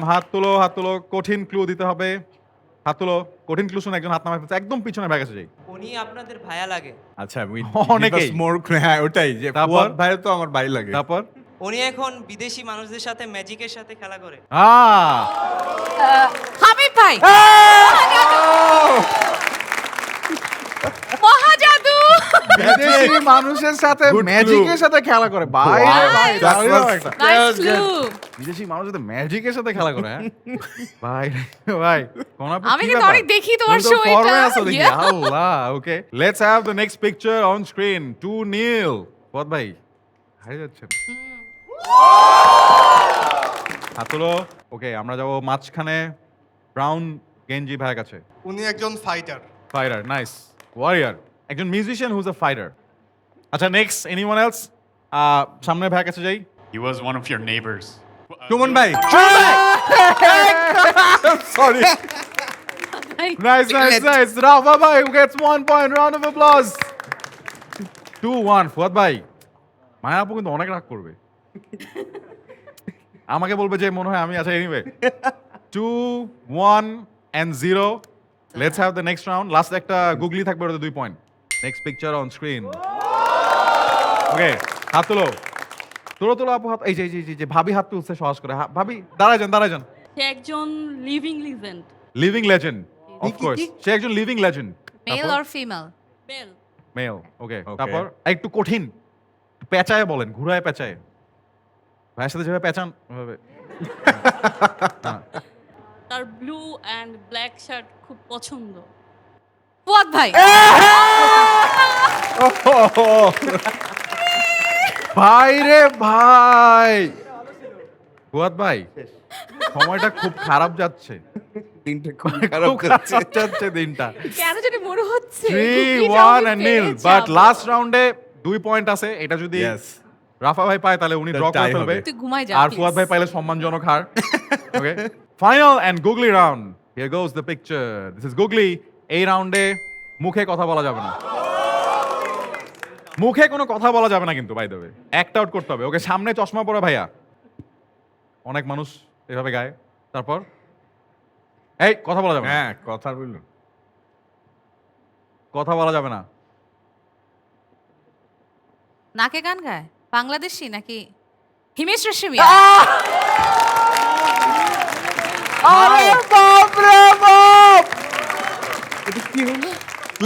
হাত তুলো, কঠিন ক্লু দিতে হবে। হাত তুলো, কঠিন ক্লু শুনে একজন হাত নামায় ফেলছে, একদম পিছনে ব্যাগ আছে যাই।
উনি আপনাদের ভায়া লাগে।
আচ্ছা
অনেকেই।
হ্যাঁ ওটাই যে
তারপর?
ফুয়াদ ভাই তো আমার ভাই লাগে।
তারপর
উনি এখন বিদেশি মানুষদের সাথে ম্যাজিকের সাথে খেলা করে।
হামিদ ভাই। মহাজাদু।
বিদেশি মানুষের সাথে
Good
ম্যাজিকের
clue.
সাথে খেলা করে। ভাই রে ভাই,
That
দারুণ
was-
একটা।
Nice clue.
বিদেশি মানুষের সাথে ম্যাজিকের সাথে খেলা করে, হ্যাঁ ভাই ভাই Kona Abu,
আমি
কি
কিন্তু
ব্যাপার?
অনেক দেখি তোমার
তুমি তো
show এটা।
form এ আছো দেখি।
Yeah.
Allah, okay let's have the next picture on screen. 2-0 পদ ভাই হারিয়ে যাচ্ছেন। হাতুলো। ওকে আমরা যাবো মাঝখানে ব্রাউন গেঞ্জি ভাইয়ের কাছে।
উনি একজন ফাইটার।
Fighter, nice. ওয়ারিয়ার, একজন মিউজিশিয়ান হুজ আ ফাইটার। আচ্ছা নেক্সট এনিওয়ান এলস? সামনে ভাইয়ের কাছে যাই।
He was one of your neighbors.
Suman ভাই।
Sorry. Nice. Rafa bhai who gets 1 point. Round of applause. 2-1. Fuad ভাই, মায়া আপু কিন্তু অনেক রাগ করবে। আমাকে বলবে যে মনে হয় আমি আচ্ছা anyway 2-1 and 0. Let's have the next round. Last একটা গুগলি থাকবে, ওটাতে 2 point. Next picture on screen. Okay হাত তোলো আপু, হাত। এই যে ভাবি হাত তুলছে সহজ করে। ভাবি দাঁড়ায় যান।
সে একজন living legend.
Living legend, of course সে একজন living legend.
Male or female?
বেল।
Male, okay.
Okay.
তারপর একটু কঠিন, পেঁচায় বলেন, ঘুরায় পেঁচায়। ভাইয়ের সাথে যেভাবে পেঁচান ওভাবে।
তার ব্লু অ্যান্ড ব্ল্যাক শার্ট খুব পছন্দ।
ফুয়াদ ভাই।
ভাই রে ভাই, ফুয়াদ ভাই সময়টা খুব খারাপ যাচ্ছে,
দিনটা খুব খারাপ
খুব
যাচ্ছে।
খারাপ যাচ্ছে দিনটা।
কেন জানি মনে হচ্ছে
3-1 and nil, বাট লাস্ট রাউন্ডে 2 পয়েন্ট আছে। এটা যদি
Yes.
রাফা ভাই পায় তাহলে উনি
That
ড্র করে
tie
ফেলবে,
হবে।
তুই ঘুমাই যা
আর
please.
ফুয়াদ ভাই পাইলে সম্মানজনক হার। Okay, final and googly round, here goes the picture. This is googly. এই রাউন্ডে মুখে কথা বলা যাবে না, মুখে কোনো কথা বলা যাবে না কিন্তু, by the way act out করতে হবে। ওকে, সামনে চশমা পরা ভাইয়া, অনেক মানুষ এভাবে গায়। তারপর এই কথা বলা যাবে না,
হ্যাঁ, কথা বলুন।
কথা বলা যাবে না।
নাকে গান গায়? বাংলাদেশি নাকি হিমেশ রেশমিয়া?
আরে বাপ রে বাপ!
এটা কি হলো?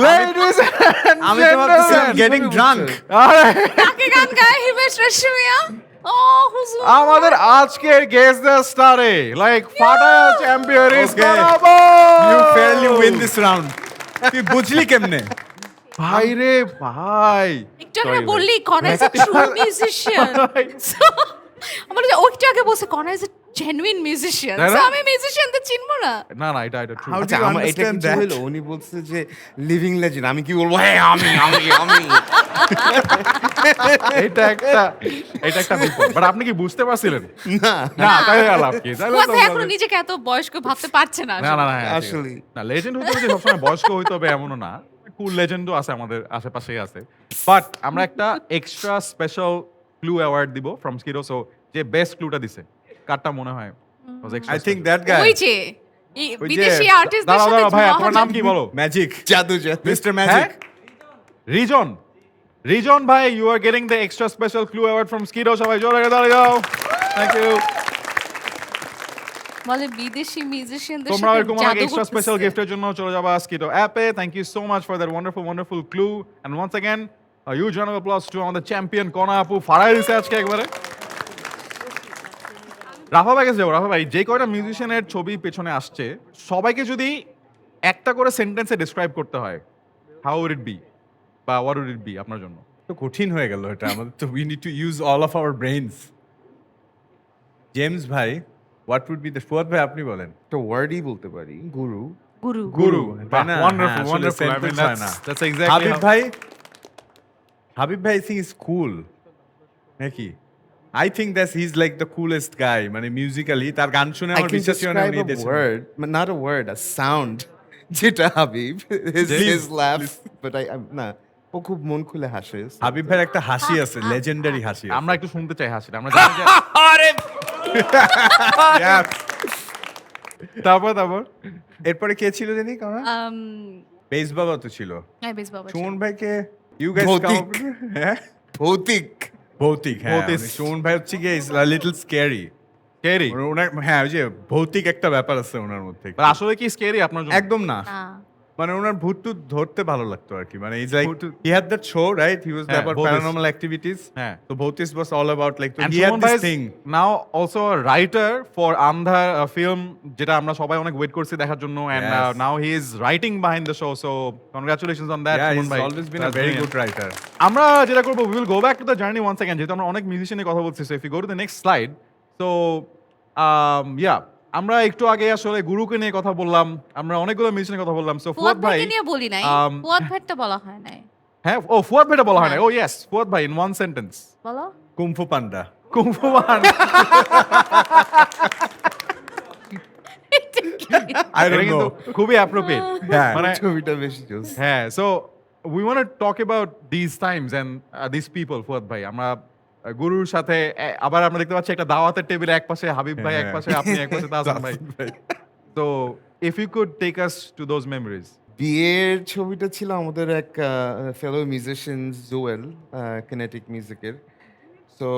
Ladies and
আমি তো ভাবতেছিলাম
gentlemen!
Getting drank.
আরে,
নাকে গান গায় হিমেশ রেশমিয়া? ও হুজুর।
আমাদের আজকের গেস্ট দ্য স্টারে লাইক ফাটা champion is
Okay. You fairly win this round. তুই বুঝলি কেমনে?
ভাই রে ভাই,
একটু আগে বললি কনা ইজ এ ট্রু মিউজিশিয়ান। আমার ওইটা আগে বলছে কনা ইজ এ জেনুইন মিউজিশিয়ান।
তাই না?
আমি মিউজিশিয়ানদের চিনবো না?
না না, এটা ট্রু।
How do
আচ্ছা,
you
আমার এটা
understand
কিছু
that?
হলো, উনি বলছে যে লিভিং লেজেন্ড, আমি কি বলবো? হ্যাঁ, আমি
এটা একটা বিপদ। বাট আপনি কি বুঝতে পারছিলেন?
না,
না, তাই লাভ কি? তাহলে
ফুয়াদ
তো
ভাই
আমাদের-
এখনো নিজেকে এত বয়স্ক ভাবতে পারছে না
না না
আসলে।
না, হ্যাঁ, ঠিক আছে।
আসলেই।
না, লেজেন্ড হতে হবে যে সবসময় বয়স্ক হইতে হবে এমনও না, কুল লেজেন্ডও আছে আমাদের আশেপাশেই আছে। বাট আমরা একটা এক্সট্রা স্পেশাল ক্লু অ্যাওয়ার্ড দিব ফ্রম স্কিরো। সো যে বেস্ট ক্লুটা দিছে, কারটা মনে হয় was extra
I think
special?
that guy.
ওই যে এই
ওই যে-
বিদেশি আর্টিস্টদের
দাঁড়াও
সাথে
দাঁড়াও ভাইয়া, তোমার
মহাজন-
নাম কি বলো?
Magic.
জাদু
Mr.
হ্যাঁ?
Magic.
রিজন, রিজন ভাই, you are getting the extra special clue award from Skitto. সবাই জোরে দাঁড়িয়ে যাও। Thank you.
বলে বিদেশি মিউজিশিয়ানদের
তোমরা
সাথে
এরকম
জাদু
এক্সট্রা
করতেছে।
স্পেশাল গিফটের জন্য চলে যাবা স্কিটো অ্যাপে। Thank you so much for that wonderful clue. And once again huge round of applause to আমাদের চ্যাম্পিয়ন কনা আপু, ফারাই দিছে আজকে একবারে। রাফা ভাই কাছে যাবো। রাফা ভাই, যে কয়টা মিউজিশিয়ানের ছবি পেছনে আসছে, সবাইকে যদি একটা করে সেন্টেন্সে ডিসক্রাইব করতে হয়, হাউ উড ইট বি বা হোয়াট উড ইট বি আপনার জন্য?
তো কঠিন হয়ে গেল এটা আমাদের। তো we need to use all of our brains. James ভাই, what would be the, Fuad ভাই আপনি বলেন।
একটা ওয়ার্ডই বলতে পারি, গুরু।
গুরু।
গুরু, তাই না?
ওয়ান্ডারফুল,
হ্যাঁ, আসলে
ওয়ান্ডারফুল। আই মিন
sentence হয় না।
দ্যাটস এক্স্যাক্টলি
হাবিব ভাই, হাবিব ভাই I think is cool নাকি? I think that he's like the coolest guy, মানে মিউজিক্যালি তার গান শুনে
I
আমার
can
বিশ্বাস হয় না
describe
উনি
a
দেশে।
word, not a word, a sound. যেটা হাবিব, his laugh, but না, ও খুব মন খুলে হাসে।
হাবিব ভাইয়ের একটা হাসি আছে, লেজেন্ডারি হাসি আছে।
আমরা একটু শুনতে চাই হাসিটা। আমরা জানি যে
Yes.
তারপর
এরপরে কে ছিল জানি কারণ বেস বাবা তো ছিল।
হ্যাঁ বেশ বাবা।
সুমন ভাইকে ইউ গাইস
ভৌতিক।
হ্যাঁ
ভৌতিক।
ভৌতিক, হ্যাঁ
ভৌতিক।
মানে সুমন ভাই হচ্ছে গিয়ে ইজ লিটল স্ক্যারি।
স্কেরি,
ওনার হ্যাঁ ওই যে ভৌতিক একটা ব্যাপার আছে ওনার মধ্যে।
আসলে কি স্কেরি আপনার জন্য?
একদম না,
না
মানে ওনার ভূত টুত ধরতে ভালো লাগতো আর কি। মানে is like he had that show right, he was
হ্যাঁ,
অ্যাবাউট
Bhotis.
Paranormal activities.
হ্যাঁ।
তো Bhoutis was all about like, তো
And
he had
Suman
this
Bhai is
thing.
now also a writer for Andhar, a film যেটা আমরা সবাই অনেক wait করছি দেখার জন্য, and
Yes.
now he is writing behind the show, so congratulations on that,
Yeah,
Suman
he's
bhai.
always been a
That's
very
brilliant.
good writer.
আমরা যেটা করবো, we will go back to the journey once again, যেহেতু আমরা অনেক মিউজিশিয়ানের কথা বলছি। So if you go to the next slide, so yeah, আমরা একটু আগে আসলে গুরুকে নিয়ে কথা বললাম, আমরা অনেকগুলো মিউজিশিয়ানের কথা বললাম। So
ফুয়াদ
ফুয়াদ ভাই,
ভাইকে নিয়ে বলি নাই,
um,
ফুয়াদ ভাইটা বলা হয় নাই।
হ্যাঁ, ও ফুয়াদ ভাইটা বলা হয় না।
না।
ও ইয়েস, ফুয়াদ ভাই in one sentence.
বলো।
কুমফু পান্ডা।
কুংফু মান।
I
এটা
don't
কিন্তু
know.
খুবই অ্যাপ্রোপ্রিয়েট।
হ্যাঁ,
মানে
ছবিটা বেশি জোস।
হ্যাঁ, so we want to talk about this times and this people. Fuad ভাই, আমরা গুরুর সাথে আবার আমরা দেখতে পাচ্ছি একটা দাওয়াতের টেবিলে এক পাশে হাবিব ভাই, এক পাশে আপনি, এক পাশে তাহসান ভাই। তো if you could take us to those memories.
বিয়ের ছবিটা ছিল আমাদের এক ফেলো মিউজিশিয়ান জোয়েল, কিনেটিক মিউজিকের। সো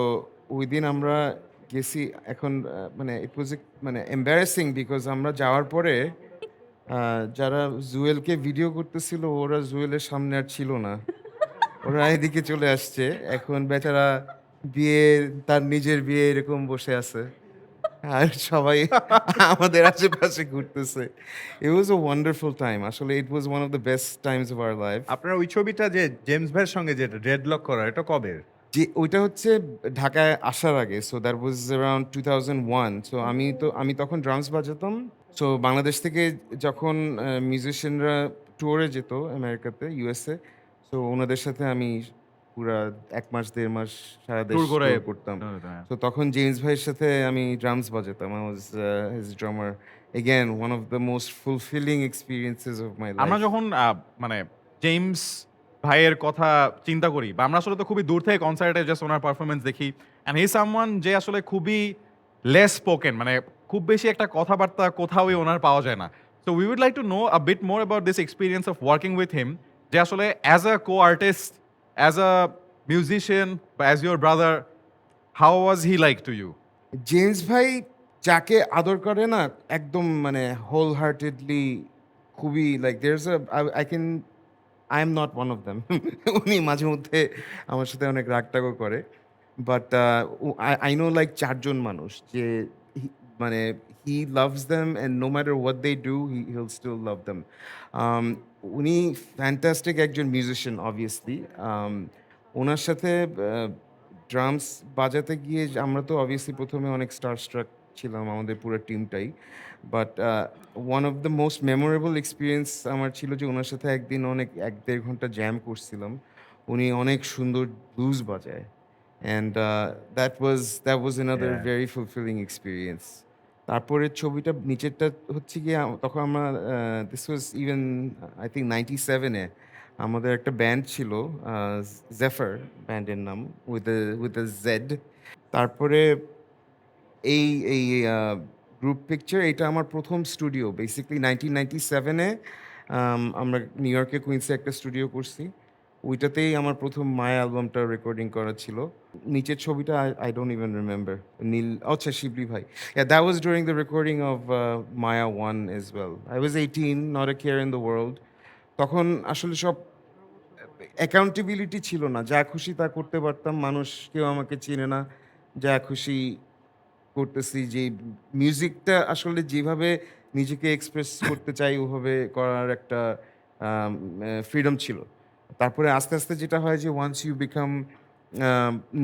ওই দিন আমরা গেছি এখন মানে ইট ওয়াজ মানে এম্বারেসিং বিকজ আমরা যাওয়ার পরে যারা জুয়েলকে ভিডিও করতেছিল ওরা জুয়েলের সামনে আর ছিল না, ওরা এদিকে চলে আসছে। এখন বেচারা বিয়ে, তার নিজের বিয়ে এরকম বসে আছে আর সবাই আমাদের আশেপাশে ঘুরতেছে। ইট ওয়াজ আ ওয়ান্ডারফুল টাইম, আসলে it was one of the best times of our life.
আপনার ওই ছবিটা যে জেমস ভাইয়ের সঙ্গে যেটা ড্রেডলক করা, এটা কবে?
যে ওইটা হচ্ছে ঢাকায় আসার আগে, so that was around 2001। So আমি তখন ড্রামস বাজাতাম। সো বাংলাদেশ থেকে যখন মিউজিশিয়ানরা ট্যুরে যেত আমেরিকাতে, ইউএসএ, সো ওনাদের সাথে আমি পুরা 1 মাস 1.5 মাস সারা দেশ
ট্যুর করে
tour করতাম। তো তখন জেমস ভাইয়ের সাথে আমি ড্রামস বাজাতাম। I was his drummer. Again one of the most fulfilling experiences of my
আমরা
লাইফ।
যখন মানে জেমস ভাইয়ের কথা চিন্তা করি, বা আমরা আসলে তো খুবই দূর থেকে কনসার্টে জাস্ট ওনার পারফরমেন্স দেখি, অ্যান্ড হি সামওয়ান যে আসলে খুবই লেস স্পোকেন, মানে খুব বেশি একটা কথাবার্তা কোথাওই ওনার পাওয়া যায় না। So we would like to know a bit more about this experience of working with him, যে আসলে as a co artist, as a musician, বা as your brother, how was he like to you?
James ভাই যাকে আদর করে না একদম মানে হোল হার্টেডলি, খুবই like there is I am not one of them. উনি মাঝে মধ্যে আমার সাথে অনেক রাগটাগও করে, বাট আই নো লাইক 4 জন মানুষ যে মানে he loves them and no matter what they do he'll still love them. উনি ফ্যান্টাস্টিক একজন মিউজিশিয়ান অবভিয়াসলি। ওনার সাথে ড্রামস বাজাতে গিয়ে আমরা তো অবভিয়াসলি প্রথমে অনেক স্টারস্ট্রাক ছিলাম, আমাদের পুরো টিমটাই। But one of the most memorable experience আমার ছিল যে ওনার সাথে একদিন অনেক 1-1.5 ঘন্টা জ্যাম করছিলাম। উনি অনেক সুন্দর ব্লুজ বাজায়, and that was another
Yeah.
Very fulfilling experience. তারপরের ছবিটা নিচেরটা হচ্ছে গিয়ে তখন আমরা this was even I think 97-এ আমাদের একটা ব্যান্ড ছিল, জেফার ব্যান্ডের নাম, উইথ এ জেড। তারপরে এই এই গ্রুপ পিকচার, এটা আমার প্রথম স্টুডিও বেসিক্যালি 1997-এ। আমরা নিউ ইয়র্কে কুইন্সে একটা স্টুডিও করছি, ওইটাতেই আমার প্রথম মায়া অ্যালবামটা রেকর্ডিং করা ছিল। নিচের ছবিটা আই ডোন্ট ইভেন রিমেম্বার, নীল, আচ্ছা শিবলি ভাই, that was during the recording of Maya 1 as well. I was 18, not a care in the world. তখন আসলে সব অ্যাকাউন্টেবিলিটি ছিল না, যা খুশি তা করতে পারতাম, মানুষ কেউ আমাকে চিনে না, যা খুশি করতেছি। যে মিউজিকটা আসলে যেভাবে নিজেকে এক্সপ্রেস করতে চাই ওভাবে করার একটা ফ্রিডম ছিল। তারপরে আস্তে আস্তে যেটা হয় যে once you become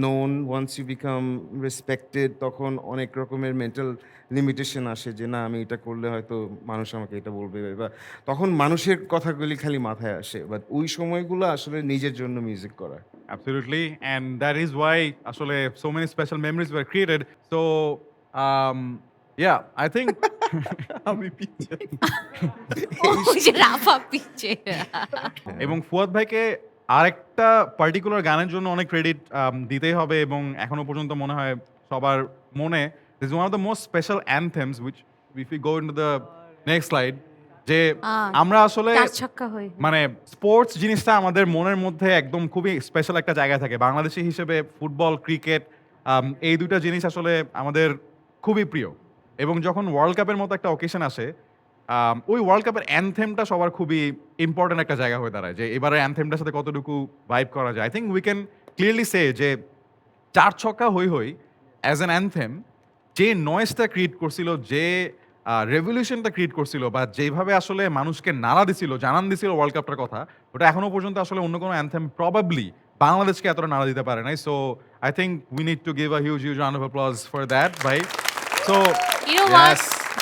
known, once you become respected, তখন অনেক রকমের মেন্টাল লিমিটেশন আসে যে না আমি এটা করলে হয়তো মানুষ আমাকে এটা বলবে, বা তখন মানুষের কথাগুলি খালি মাথায় আসে। বাট ওই সময়গুলো আসলে নিজের জন্য মিউজিক করা।
Absolutely, and that is why আসলে so many special memories were created. So, yeah, I think
আমি পিছে
ওই যে রাফা পিছে।
এবং ফুয়াদ ভাইকে আরেকটা পার্টিকুলার গানের জন্য অনেক ক্রেডিট দিতেই হবে, এবং এখনো পর্যন্ত মনে হয় সবার মনে, this is one of the most special anthems which if you go into the next slide, যে আমরা আসলে
চার ছক্কা হই।
মানে স্পোর্টস জিনিসটা আমাদের মনের মধ্যে একদম খুবই স্পেশাল একটা জায়গায় থাকে। বাংলাদেশি হিসেবে ফুটবল, ক্রিকেট, এই দুইটা জিনিস আসলে আমাদের খুবই প্রিয়। এবং যখন ওয়ার্ল্ড কাপের মতো একটা অকেশন আসে, ওই ওয়ার্ল্ড কাপের অ্যানথেমটা সবার খুবই ইম্পর্ট্যান্ট একটা জায়গা হয়ে দাঁড়ায়, যে এবারে অ্যানথেমটার সাথে কতটুকু ভাইব করা যায়। I think we can clearly say যে চার ছক্কা হই হই অ্যাজ অ্যান অ্যানথেম যে নয়েজটা ক্রিয়েট করছিল, যে রেভলিউশনটা ক্রিয়েট করছিল, বা যেভাবে আসলে মানুষকে নাড়া দিছিল, জানান দিছিল ওয়ার্ল্ড কাপটার কথা, ওটা এখনো পর্যন্ত আসলে অন্য কোনো অ্যানথেম প্রবাবলি বাংলাদেশকে এতটা নাড়া দিতে পারে নাই। So I think we need to give a huge round of applause for that ভাই। So
You know what?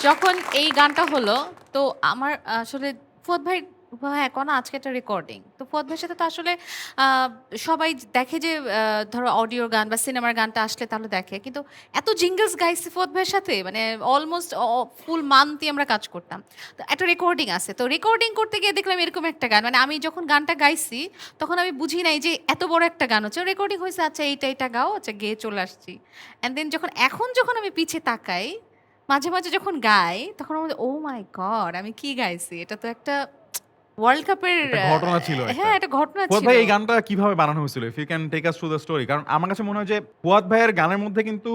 যখন এই গানটা হলো, তো আমার আসলে ফুয়াদ ভাই, হ্যাঁ কোন আজকে একটা রেকর্ডিং, তো ফুয়াদ ভাইয়ের সাথে তো আসলে সবাই দেখে যে ধরো অডিওর গান বা সিনেমার গানটা আসলে তাহলে দেখে, কিন্তু এত জিঙ্গলস গাইছি ফুয়াদ ভাইয়ের সাথে, মানে অলমোস্ট ফুল মান্থই আমরা কাজ করতাম। তো একটা রেকর্ডিং আছে, তো রেকর্ডিং করতে গিয়ে দেখলাম এরকম একটা গান, মানে আমি যখন গানটা গাইছি তখন আমি বুঝি নাই যে এত বড় একটা গান হচ্ছে, রেকর্ডিং হয়েছে, আচ্ছা এইটা গাও, আচ্ছা গেয়ে চলে আসছি। অ্যান্ড দেন যখন আমি পিছে তাকাই, মাঝে মাঝে যখন গাই, তখন আমাদের ও মাই গড আমি কি গাইছি, এটা তো একটা ওয়ার্ল্ড কাপের
একটা ঘটনা ছিল একটা।
হ্যাঁ একটা ঘটনা
ফুয়াদ
ছিল।
ভাই এই গানটা কিভাবে বানানো হয়েছিল, if you can take us through the story? কারণ আমার কাছে মনে হয় যে ফুয়াদ ভাইয়ের গানের মধ্যে কিন্তু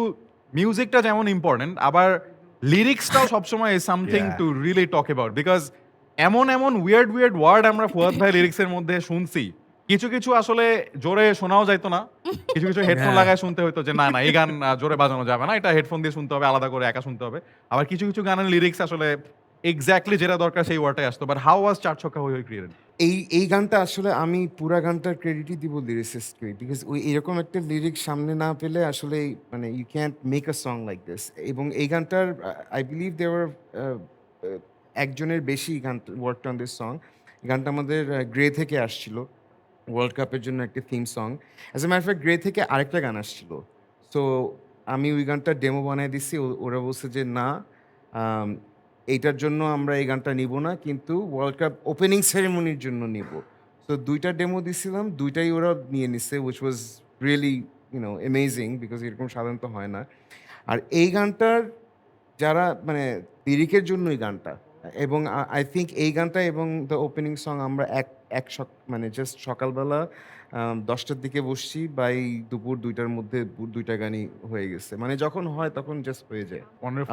মিউজিকটা যেমন ইম্পর্টেন্ট, আবার লিরিক্সটাও সবসময় is something
Yeah.
To really talk about, because এমন এমন উইয়ার্ড ওয়ার্ড আমরা ফুয়াদ ভাই লিরিক্সের মধ্যে শুনছি, কিছু কিছু আসলে জোরে শোনাও যাইতো না, কিছু কিছু হেডফোন
হ্যাঁ।
লাগায় শুনতে হতো যে না না এই গান জোরে বাজানো যাবে না, এটা হেডফোন দিয়ে শুনতে হবে, আলাদা করে একা শুনতে হবে। আবার কিছু কিছু গানের লিরিক্স আসলে এক্স্যাক্টলি যেটা দরকার সেই ওয়ার্ডটাই আসতো। বাট হাউ ওয়াজ চার ছক্কা হই ক্রিয়েটেড?
এই গানটা আসলে আমি পুরা গানটার ক্রেডিটই দিব লিরিসিস্টকে, বিকজ ওই এরকম একটা লিরিক্স সামনে না পেলে আসলে মানে you can't make a song like this. এবং এই গানটার আই বিলিভ দেওয়ার একজনের বেশি গান ওয়ার্ক অন দিস সং। গানটা আমাদের গ্রে থেকে আসছিল, ওয়ার্ল্ড কাপের জন্য একটা theme song. As a matter of grey থেকে আরেকটা গান আসছিল, সো আমি ওই গানটা ডেমো বানিয়ে দিচ্ছি। ওরা বলছে যে না, এইটার জন্য আমরা এই গানটা নিব না, কিন্তু ওয়ার্ল্ড কাপ ওপেনিং সেরেমনির জন্য নিব। তো দুইটা ডেমো দিছিলাম, দুইটাই ওরা নিয়ে নিচ্ছে, which was really amazing, because এরকম সাধারণত হয় না। আর এই গানটার যারা মানে লিরিকের জন্য এই গানটা, এবং আই থিঙ্ক এই গানটা এবং দ্য ওপেনিং সং আমরা মানে জাস্ট সকালবেলা 10টার দিকে বসছি, বাই দুপুর 2টার মধ্যে দুইটা গানই হয়ে গেছে। মানে যখন হয় তখন জাস্ট হয়ে যায়।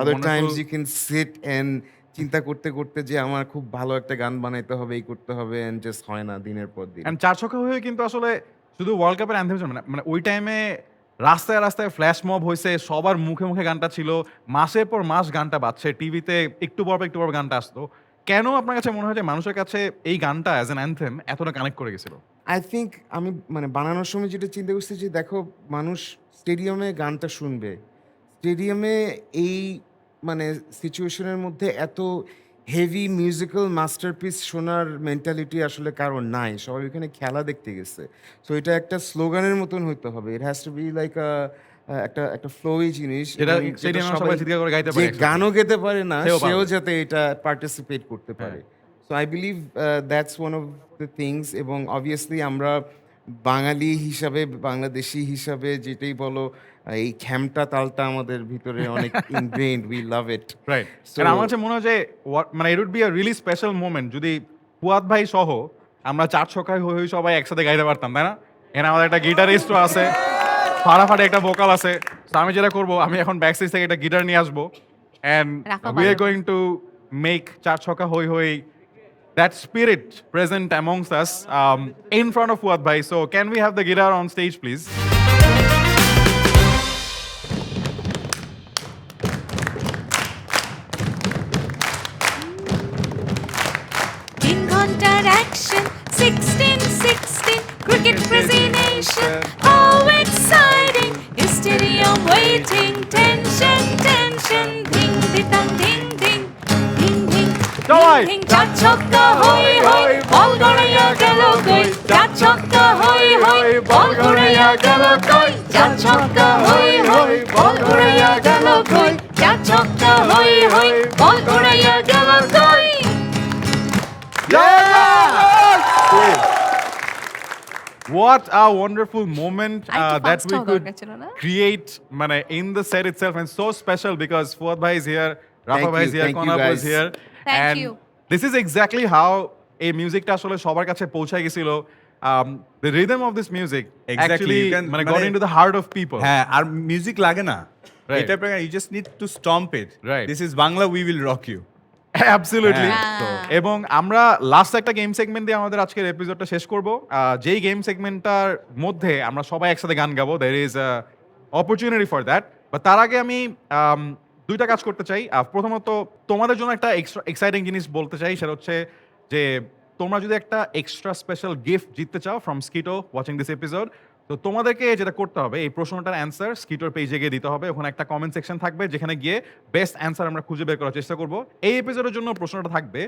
Other times you can sit and চিন্তা করতে করতে যে আমার খুব ভালো একটা গান বানাইতে হবে, এই করতে হবে, অ্যান্ড জাস্ট হয় না দিনের পর দিন।
এন্ড চার ছক্কা হয়ে কিন্তু আসলে শুধু ওয়ার্ল্ড কাপের অ্যান্থেম মানে মানে ওই টাইমে রাস্তায় রাস্তায় ফ্ল্যাশ মব হয়েছে, সবার মুখে মুখে গানটা ছিল, মাসের পর মাস গানটা বাজছে, টিভিতে একটু পর গানটা আসতো। কেন আপনার কাছে মনে হয় যে মানুষের কাছে এই গানটা অ্যাজ অ্যান অ্যান্থেম এতটা কানেক্ট করে গেছিল?
আই থিঙ্ক আমি মানে বানানোর সময় যেটা চিন্তা করছি যে দেখো, মানুষ স্টেডিয়ামে গানটা শুনবে, স্টেডিয়ামে এই মানে সিচুয়েশনের মধ্যে এত হেভি মিউজিক্যাল মাস্টারপিস শোনার মেন্টালিটি আসলে কারো নাই, সবাই ওখানে খেলা দেখতে গেছে। সো এটা একটা স্লোগানের মতন হইতে হবে, it has to be like একটা একটা ফ্লোই জিনিস,
যেটা
এবং যেটা
স্টেডিয়ামে
সবাই
সবাই চিৎকার করে গাইতে
যে
পারে একসাথে।
গানও গেতে পারে না
সেও
সেও
পারবে।
যাতে এটা পার্টিসিপেট করতে পারে। So I believe that's one of the things. এবং অবভিয়াসলি আমরা বাঙালি হিসাবে, বাংলাদেশি হিসাবে যেটাই বলো, এই খ্যামটা তালটা আমাদের ভিতরে অনেক ingrained, we love it.
Right.
So-
আমার কাছে মনে হয় যে মানে it would be a really special moment যদি ফুয়াদ ভাই সহ আমরা চার ছক্কায় হই সবাই একসাথে গাইতে পারতাম, তাই না? এখানে আমাদের একটা গিটারিস্টও আছে, ফাটাফাটি একটা ভোকাল আছে। তো আমি যেটা করবো, আমি এখন ব্যাক স্টেজ থেকে একটা গিটার নিয়ে আসবো, অ্যান্ড
রাখা
উই আর
ভালো।
গোয়িং টু মেক চার ছক্কা হই that spirit present amongst us in front of Fuad bhai. So can we have the guitar on stage, please?
3 ঘন্টার action, 16 cricket presentation, how exciting, stadium waiting, tension Dhing দিতাম ধিং ধিং ধিং ধিং
সবাই!
ধিং, চার ছক্কা হই হই, বল গড়াইয়া গেল কই, চার ছক্কা হই হই, বল গড়াইয়া গেল কই, চার ছক্কা হই হই, বল গড়াইয়া গেল কই, চার ছক্কা হই হই, বল গড়াইয়া গেল কই।
What a wonderful moment
আরেকটু
that
fast
we
হওয়া
could
দরকার ছিল না?
create মানে in the set itself, and so special because Fuad bhai is here, Rafa
Thank
bhai
you,
is here,
thank you,
Konab is
guys.
here,
Thank
and
you.
this is exactly how এই মিউজিকটা আসলে সবার কাছে পৌঁছায় গেছিল। The rhythm of this music
Exactly,
actually
you can-
মানে got
মানে-
into the heart of people.
হ্যাঁ, আর মিউজিক লাগে না,
Right.
এটা you just need to stomp it.
Right.
This is Bangla, we will rock you.
Absolutely.
হ্যাঁ।
এবং আমরা last একটা গেম সেগমেন্ট দিয়ে আমাদের আজকের এপিসোডটা শেষ করব। যেই গেম সেগমেন্টটার মধ্যে আমরা সবাই একসাথে গান গাবো, there is opportunity for that. But তার আগে আমি দুইটা কাজ করতে চাই। প্রথমত তোমাদের জন্য একটা এক্সট্রা এক্সাইটিং জিনিস বলতে চাই, সেটা হচ্ছে যে তোমরা যদি একটা এক্সট্রা স্পেশাল গিফট জিততে চাও ফ্রম স্কিটো ওয়াচিং দিস এপিসোড, তো তোমাদেরকে যেটা করতে হবে, এই প্রশ্নটার অ্যান্সার স্কিটোর পেজে গিয়ে দিতে হবে। ওখানে একটা কমেন্ট সেকশন থাকবে, যেখানে গিয়ে বেস্ট অ্যান্সার আমরা খুঁজে বের করার চেষ্টা করব। এই এপিসোডের জন্য প্রশ্নটা থাকবে,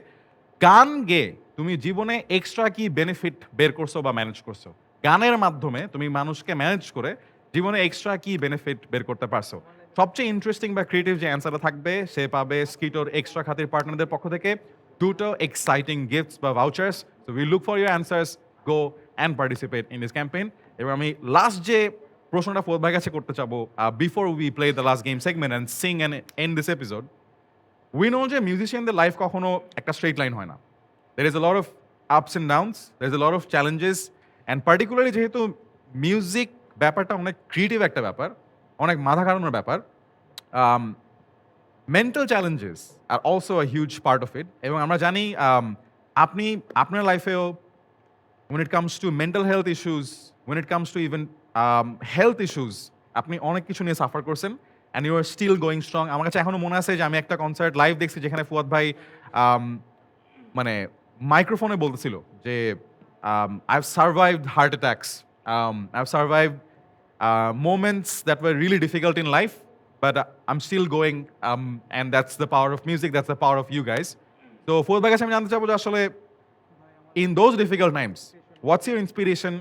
গান গেয়ে তুমি জীবনে এক্সট্রা কি বেনিফিট বের করছো বা ম্যানেজ করছো? গানের মাধ্যমে তুমি মানুষকে ম্যানেজ করে জীবনে এক্সট্রা কি বেনিফিট বের করতে পারছো? সবচেয়ে ইন্টারেস্টিং বা ক্রিয়েটিভ যে অ্যান্সারটা থাকবে, সে পাবে স্কিটোর এক্সট্রা খাতির পার্টনারদের পক্ষ থেকে দুটো এক্সাইটিং গিফটস বা vouchers. So we look for your answers, go and participate in this campaign. এবার আমি লাস্ট যে প্রশ্নটা ফুয়াদ ভাইয়ের কাছে করতে চাবো, before we play the last game segment and sing and end this episode, we know যে মিউজিশিয়ানদের লাইফ কখনো একটা স্ট্রেট লাইন হয় না। There is a lot of ups and downs, there is a lot of challenges, and particularly যেহেতু music ব্যাপারটা অনেক creative একটা ব্যাপার, অনেক মাথা ঘাটানোর ব্যাপার, mental challenges are also a huge part of it এবং আমরা জানি আপনি আপনার লাইফেও when it comes to mental health issues, when it comes to even health issues, আপনি অনেক কিছু নিয়ে সাফার করছেন and you are still going strong. আমার কাছে এখনো মনে আছে যে আমি একটা কনসার্ট লাইভ দেখছি যেখানে ফুয়াদ ভাই মানে মাইক্রোফোনে বলতেছিল যে I have survived heart attacks, I have survived moments that were really difficult in life, but I'm still going, and that's the power of music, that's the power of you guys. So Fuad ভাইয়ের কাছে আমি জানতে চাবো যে আসলে in those difficult times, what's your inspiration?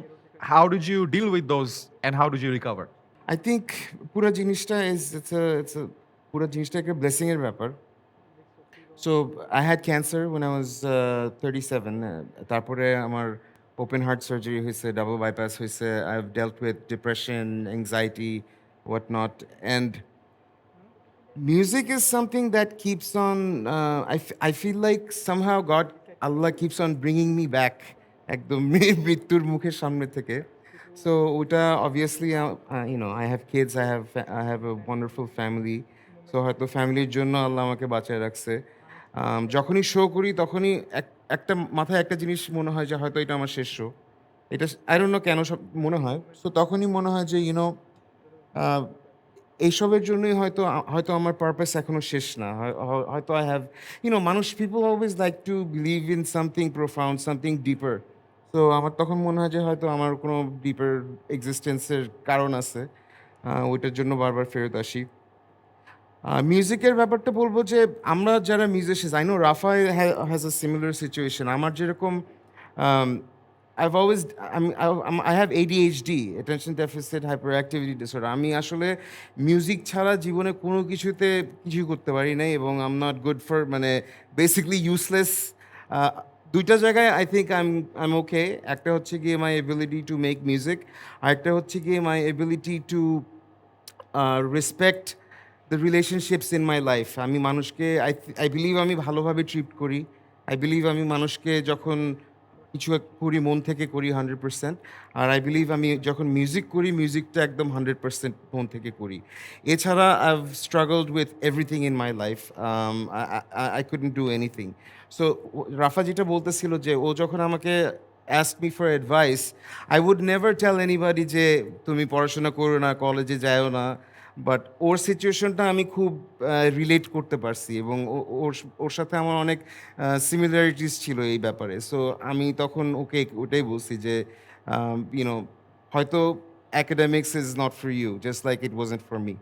How did you deal with those and how did you recover?
I think পুরো জিনিসটা পুরো জিনিসটা একটা ব্লেসিং এর ব্যাপার। So I had cancer when I was 37. তারপরে আমার ওপেন হার্ট সার্জারি হয়েছে, ডাবল বাইপাস হয়েছে। I have dealt with depression, anxiety, whatnot, and music is something that keeps on. I feel like somehow Allah keeps on bringing me back. একদম মৃত্যুর মুখের সামনে থেকে। So ওটা obviously, I have kids, I have a wonderful family. So হয়তো ফ্যামিলির জন্য আল্লাহ আমাকে বাঁচায় রাখছে। যখনই শো করি তখনই একটা মাথায় একটা জিনিস মনে হয় যে হয়তো এটা আমার শেষ শো। এটা আই ডোন্ট নো কেন সব মনে হয়। সো তখনই মনে হয় যে এইসবের জন্যই হয়তো আমার পারপাস এখনো শেষ না। হয়তো আই হ্যাভ মানুষ people always like to believe in something profound, something deeper. তো আমার তখন মনে হয় যে হয়তো আমার কোনো ডিপার এক্সিস্টেন্সের কারণ আছে, ওইটার জন্য বারবার ফেরত আসি। মিউজিকের ব্যাপারটা বলবো যে আমরা যারা musicians, I know Rafa has a similar situation. আমার যেরকম I have ADHD, attention deficit hyperactivity disorder. আমি আসলে মিউজিক ছাড়া জীবনে কোনো কিছু করতে পারি নাই এবং I am not good for basically useless. দুইটা জায়গায় I think I am okay. একটা হচ্ছে গিয়ে my ability to make music, আর একটা হচ্ছে গিয়ে my ability to respect the relationships in my life. আমি মানুষকে আই বিলিভ আমি ভালোভাবে ট্রিট করি। আই বিলিভ আমি মানুষকে যখন কিছু করি মন থেকে করি 100%। আর আই বিলিভ আমি যখন মিউজিক করি মিউজিকটা একদম 100% মন থেকে করি। এছাড়া I have struggled with everything in my life. I couldn't do anything. So Rafa যেটা বলতেছিল যে ও যখন আমাকে asked me for advice, I would never tell anybody যে তুমি পড়াশোনা করো না, কলেজে যাও না। বাট ওর সিচুয়েশনটা আমি খুব রিলেট করতে পারছি এবং ওর সাথে আমার অনেক সিমিলারিটিস ছিল এই ব্যাপারে। সো আমি তখন ওকে ওটাই বলছি যে হয়তো academics is not for you, just like it wasn't for me.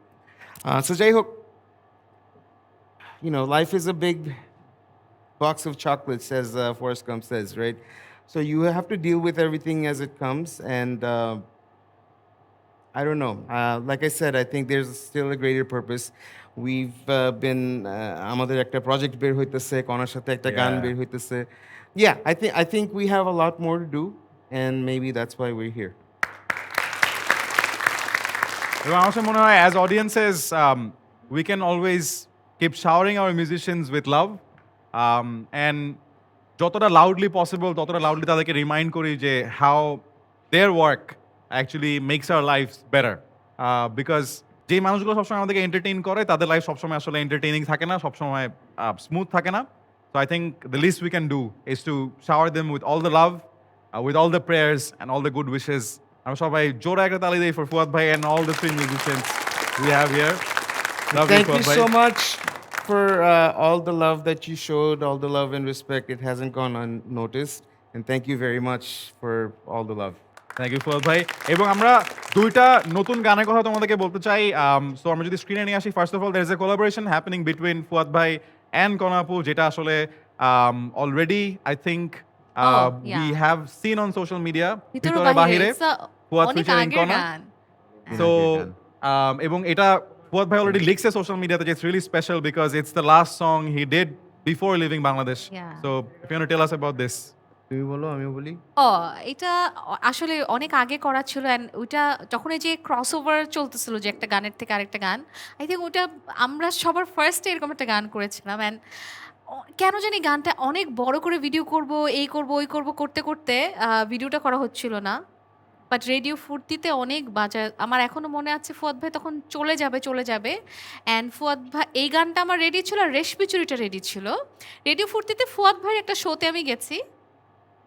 So যাই হোক, life is a big box of chocolates, as Forrest Gump says, right? So you have to deal with everything as it comes, and I don't know. Like I said, I think there's still a greater purpose. We've been আমাদের একটা project বের হইতেছে, কনার সাথে একটা গান বের হইতেছে। Yeah, I think we have a lot more to do, and maybe that's why we're here.
এবং আমার কাছে মনে হয় as audiences we can always keep showering our musicians with love and যতটা লাউডলি পসিবল ততটা লাউডলি তাদেরকে remind করি যে how their work actually makes our life better. Because যে মানুষগুলো সবসময় আমাদেরকে এন্টারটেইন করে তাদের লাইফ সবসময় আসলে এন্টারটেইনিং থাকে না, সবসময় স্মুথ থাকে না। So I think the least we can do is to shower them with all the love, with all the prayers and all the good wishes. আমরা সবাই জোরে একটা তালি দিই ফর ফুয়াদ ভাই and all the three musicians we have here.
Thank you so much for all the love that you showed, all the love and respect. It hasn't gone unnoticed. And thank you very much for all the love.
Thank you Fuad ভাই। এবং আমরা দুইটা নতুন গানের কথা তোমাদেরকে বলতে চাই। সো আমরা যদি স্ক্রিনে নিয়ে আসি, first of all there is a collaboration happening between Fuad ভাই অ্যান্ড কনাপু, যেটা আসলে already I think we have seen on social media, ভিতরে বাহিরে ফুয়াদ ফিচারিং কনা। সো এবং এটা ফুয়াদ ভাই অলরেডি লিখছে সোশ্যাল মিডিয়াতে যে it's really special because it's the last song he did before leaving Bangladesh. So if you want to tell us about this.
তুমি বলো, আমিও বলি।
এটা আসলে অনেক আগে করা ছিল অ্যান্ড ওইটা যখন এই যে ক্রস ওভার চলতেছিল যে একটা গানের থেকে আরেকটা গান, আই থিঙ্ক ওটা আমরা সবার ফার্স্টে এরকম একটা গান করেছিলাম। অ্যান্ড কেন জানি গানটা অনেক বড় করে ভিডিও করব, এই করব ওই করব করতে করতে ভিডিওটা করা হচ্ছিল না। বাট রেডিও ফুর্তিতে অনেক বাজা আমার এখনো মনে আছে ফুয়াদ ভাই তখন চলে যাবে অ্যান্ড ফুয়াদ ভাই এই গানটা আমার রেডি ছিল আর রেশমি চুরিটা রেডি ছিল। রেডিও ফুর্তিতে ফুয়াদ ভাইয়ের একটা শোতে আমি গেছি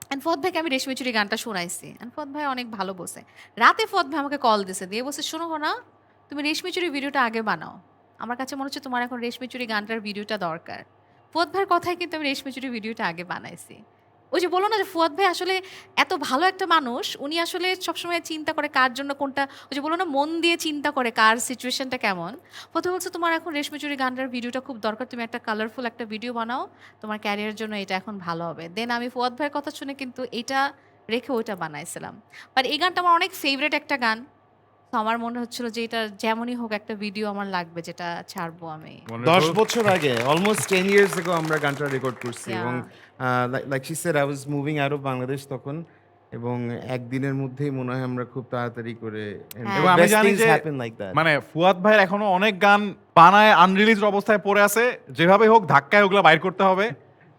অ্যান্ড ফুয়াদ ভাইকে আমি রেশমি চুরি গানটা শোনাইছি অ্যান্ড ফুয়াদ ভাই অনেক ভালো বসে। রাতে ফুয়াদ ভাই আমাকে কল দিছে দিয়ে বসে শোনো না তুমি রেশমি চুরি ভিডিওটা আগে বানাও, আমার কাছে মনে হচ্ছে তোমার এখন রেশমি চুরি গানটার ভিডিওটা দরকার। ফুয়াদ ভাইয়ের কথায় কিন্তু আমি রেশমি চুরি ভিডিওটা আগে বানাইছি। ওই যে বলো না যে ফুয়াদ ভাই আসলে এত ভালো একটা মানুষ, উনি আসলে সবসময় চিন্তা করে কার জন্য কোনটা, ওই যে বলো না মন দিয়ে চিন্তা করে কার সিচুয়েশনটা কেমন। প্রথমে বলছে তোমার এখন রেশমি চুরি গানটার ভিডিওটা খুব দরকার, তুমি একটা কালারফুল একটা ভিডিও বানাও, তোমার ক্যারিয়ারের জন্য এটা এখন ভালো হবে। দেন আমি ফুয়াদ ভাইয়ের কথা শুনে কিন্তু এটা রেখে ওইটা বানাইছিলাম। বাট এই গানটা আমার অনেক ফেভারিট একটা গান, তো আমার মনে হচ্ছিল যে এটা যেমনই হোক একটা ভিডিও আমার লাগবে যেটা ছাড়বো আমি।
10 বছর আগে, অলমোস্ট 10 years ago আমরা গানটা রেকর্ড করছি
Yeah.
এবং like she said I was moving out of Bangladesh তখন, এবং একদিনের মধ্যেই মনে হয় আমরা খুব তাড়াতাড়ি করে
হ্যাঁ।
এবং আমি জানি যে মানে ফুয়াদ ভাইয়ের এখনো অনেক গান বানায় আনরিলিজড অবস্থায় পড়ে আছে, যেভাবে হোক ধাক্কায় ওগুলো বাইর করতে হবে।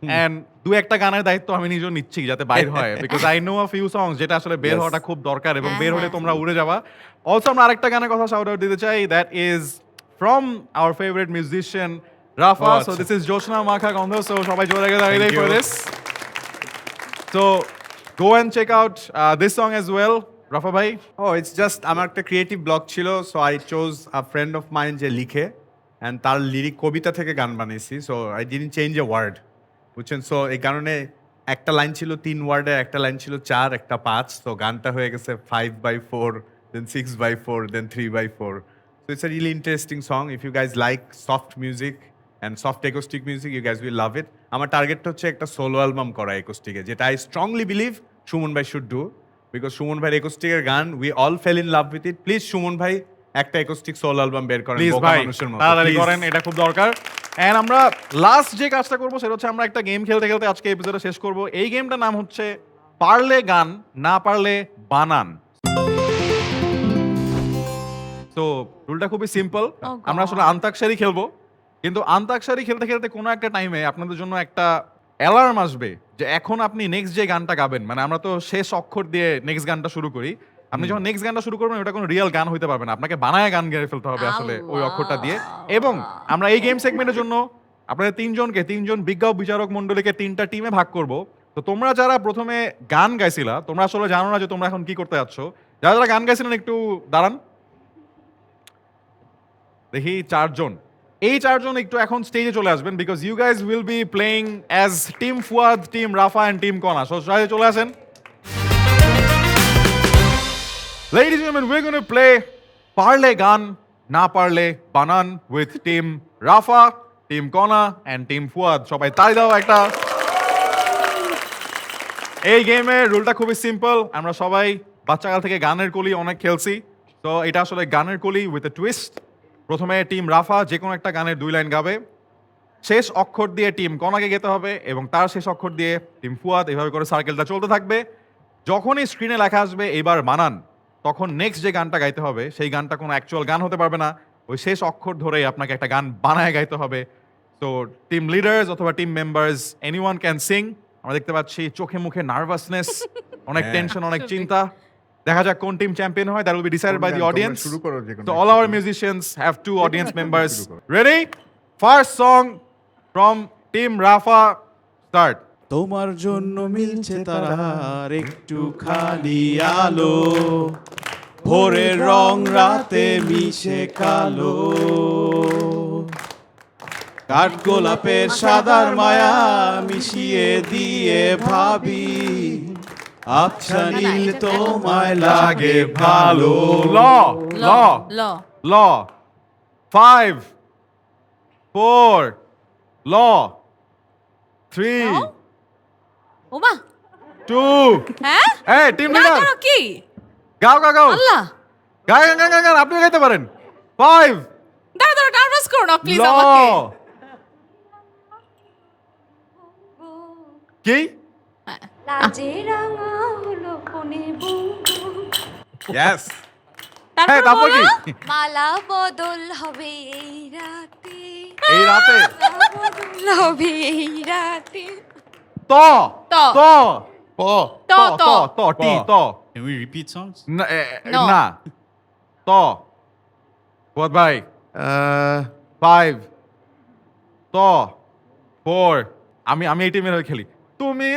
এন্ড দু একটা গানের দায়িত্ব আমি নিজেও নিচ্ছি যাতে বাইর হয়, because I know a few songs যেটা আসলে বের হওয়াটা খুব দরকার এবং বের হলে তোমরা উড়ে যাবা। অলসো আমরা আরেকটা গানের কথা শাউট আউট দিতে চাই, that is from our favourite musician Rafa. So this is জোশনা মাখা গন্ধ। সো সবাই জোরে গিয়ে দাঁড়িয়ে for this. So go and check out this song as well. Rafa ভাই,
ইটস জাস্ট আমার একটা ক্রিয়েটিভ ব্লক ছিল, so I chose a friend of mine যে লিখে অ্যান্ড তার লিরিক কবিতা থেকে গান বানিয়েছি। So I didn't change a word, বুঝছেন? সো এই কারণে একটা লাইন ছিল 3 ওয়ার্ডের, একটা লাইন ছিল 4, একটা 5। সো গানটা হয়ে গেছে 5/4, then 6/4, then 3/4। So it's a really interesting song. If you guys like soft music and soft acoustic music, you guys will love it. আমার টার্গেটটা হচ্ছে একটা সোলো অ্যালবাম করা একোস্টিকে, যেটা আই স্ট্রংলি বিলিভ সুমন ভাই শুড ডু, বিকজ সুমন ভাইয়ের একোস্টিকের গান we all fail in love with it. Please Suman ভাই একটা একোস্টিক সোলো অ্যালবাম বের করেন
প্লিজ
বোকা
ভাই
মানুষের মতো,
তাড়াতাড়ি
please.
করেন, এটা খুব দরকার। এন্ড আমরা লাস্ট যে কাজটা করবো সেটা হচ্ছে আমরা একটা গেম খেলতে খেলতে আজকে এপিসোডে শেষ করব। এই গেমটার নাম হচ্ছে পারলে গান না পারলে বানান। তো রুলটা খুবই সিম্পল,
God.
আমরা আসলে আন্তাক্ষরী খেলবো, কিন্তু আন্তাক্ষরী খেলতে খেলতে কোনো একটা টাইমে আপনাদের জন্য একটা অ্যালার্ম আসবে যে এখন আপনি নেক্সট যে গানটা গাবেন, মানে আমরা তো শেষ অক্ষর দিয়ে নেক্সট গানটা শুরু করি, আপনি যখন নেক্সট গানটা শুরু করবেন ওটা কোনো রিয়েল গান হইতে পারবে না, আপনাকে বানায় গান গেয়ে ফেলতে হবে আসলে ওই অক্ষরটা দিয়ে। এবং আমরা এই গেম সেগমেন্টের জন্য আপনাদের তিনজন বিজ্ঞ বিচারক মণ্ডলীকে 3টা টিমে ভাগ করব। তো তোমরা যারা প্রথমে গান গাইছিলা তোমরা আসলে জানো না যে তোমরা এখন কি করতে যাচ্ছ। যারা যারা গান গাইছিলেন একটু দাঁড়ান, দেখি 4জন, এই 4জন একটু এখন স্টেজে চলে আসবেন, because you guys will be playing as team Fuad, team Rafa and team Kona. So সবাই চলে আসেন। Ladies and gentlemen, we're going to play Parle Gan Na Parle Banan with Team Rafa, Team Kona and Team Fuad. সবাই তালি দাও একটা। এই গেমের রুলটা খুবই সিম্পল, আমরা সবাই বাচ্চাকাল থেকে গানের কলি অনেক খেলছি। তো এটা আসলে গানের কলি উইথ এ টুইস্ট। প্রথমে টিম রাফা যে কোনো একটা গানের 2 লাইন গাবে, শেষ অক্ষর দিয়ে টিম কনাকে গেতে হবে এবং তার শেষ অক্ষর দিয়ে টিম ফুয়াদ, এভাবে করে সার্কেলটা চলতে থাকবে। যখনই স্ক্রিনে লেখা আসবে এইবার বানান, তখন নেক্সট যে গানটা গাইতে হবে সেই গানটা কোনো অ্যাকচুয়াল গান হতে পারবে না, ওই শেষ অক্ষর ধরেই আপনাকে একটা গান বানায় গাইতে হবে। তো টিম লিডার্স অথবা team members anyone can sing. আমরা দেখতে পাচ্ছি চোখে মুখে নার্ভাসনেস, অনেক টেনশন, অনেক চিন্তা। দেখা যাক কোন টিম চ্যাম্পিয়ন হয়, that will be decided by the audience.
শুরু করো যে কোনো
So all our musicians have 2 audience members. Ready? First song from Team Rafa. Start.
তোমার জন্য মিলছে তারার একটু খালি আলো, ভোরের রং রাতে মিশে কালো, কাঠগোলাপের সাদার মায়া মিশিয়ে দিয়ে ভাবি, আচ্ছা নীল তোমায় লাগে ভালো।
Law.
ল
Law.
ল
Law. 5, 4, Law. 3,
ওমা
2.
হ্যাঁ
Hey, team
না
leader.
করো কি
গাও গাও গাও।
আল্লাহ
গান আপনিও গাইতে পারেন। 5,
দাঁড়া দাঁড়া নার্ভাস করো না প্লিজ আমাকে।
Law. কি?
লাজে রাঙা হলো কোনে বুবু,
Yes.
হ্যাঁ, তারপর কি?
মালা বদল হবে এই রাতে,
এই রাতে
মালা বদল হবে এই রাতে।
ত
ত।
ত
প
ত ত
ত টি ত
Can we repeat songs?
না
No.
না ত ফুয়াদ ভাই
আহ,
5 ত 4 আমি এই টিমের হয়ে খেলি তুমি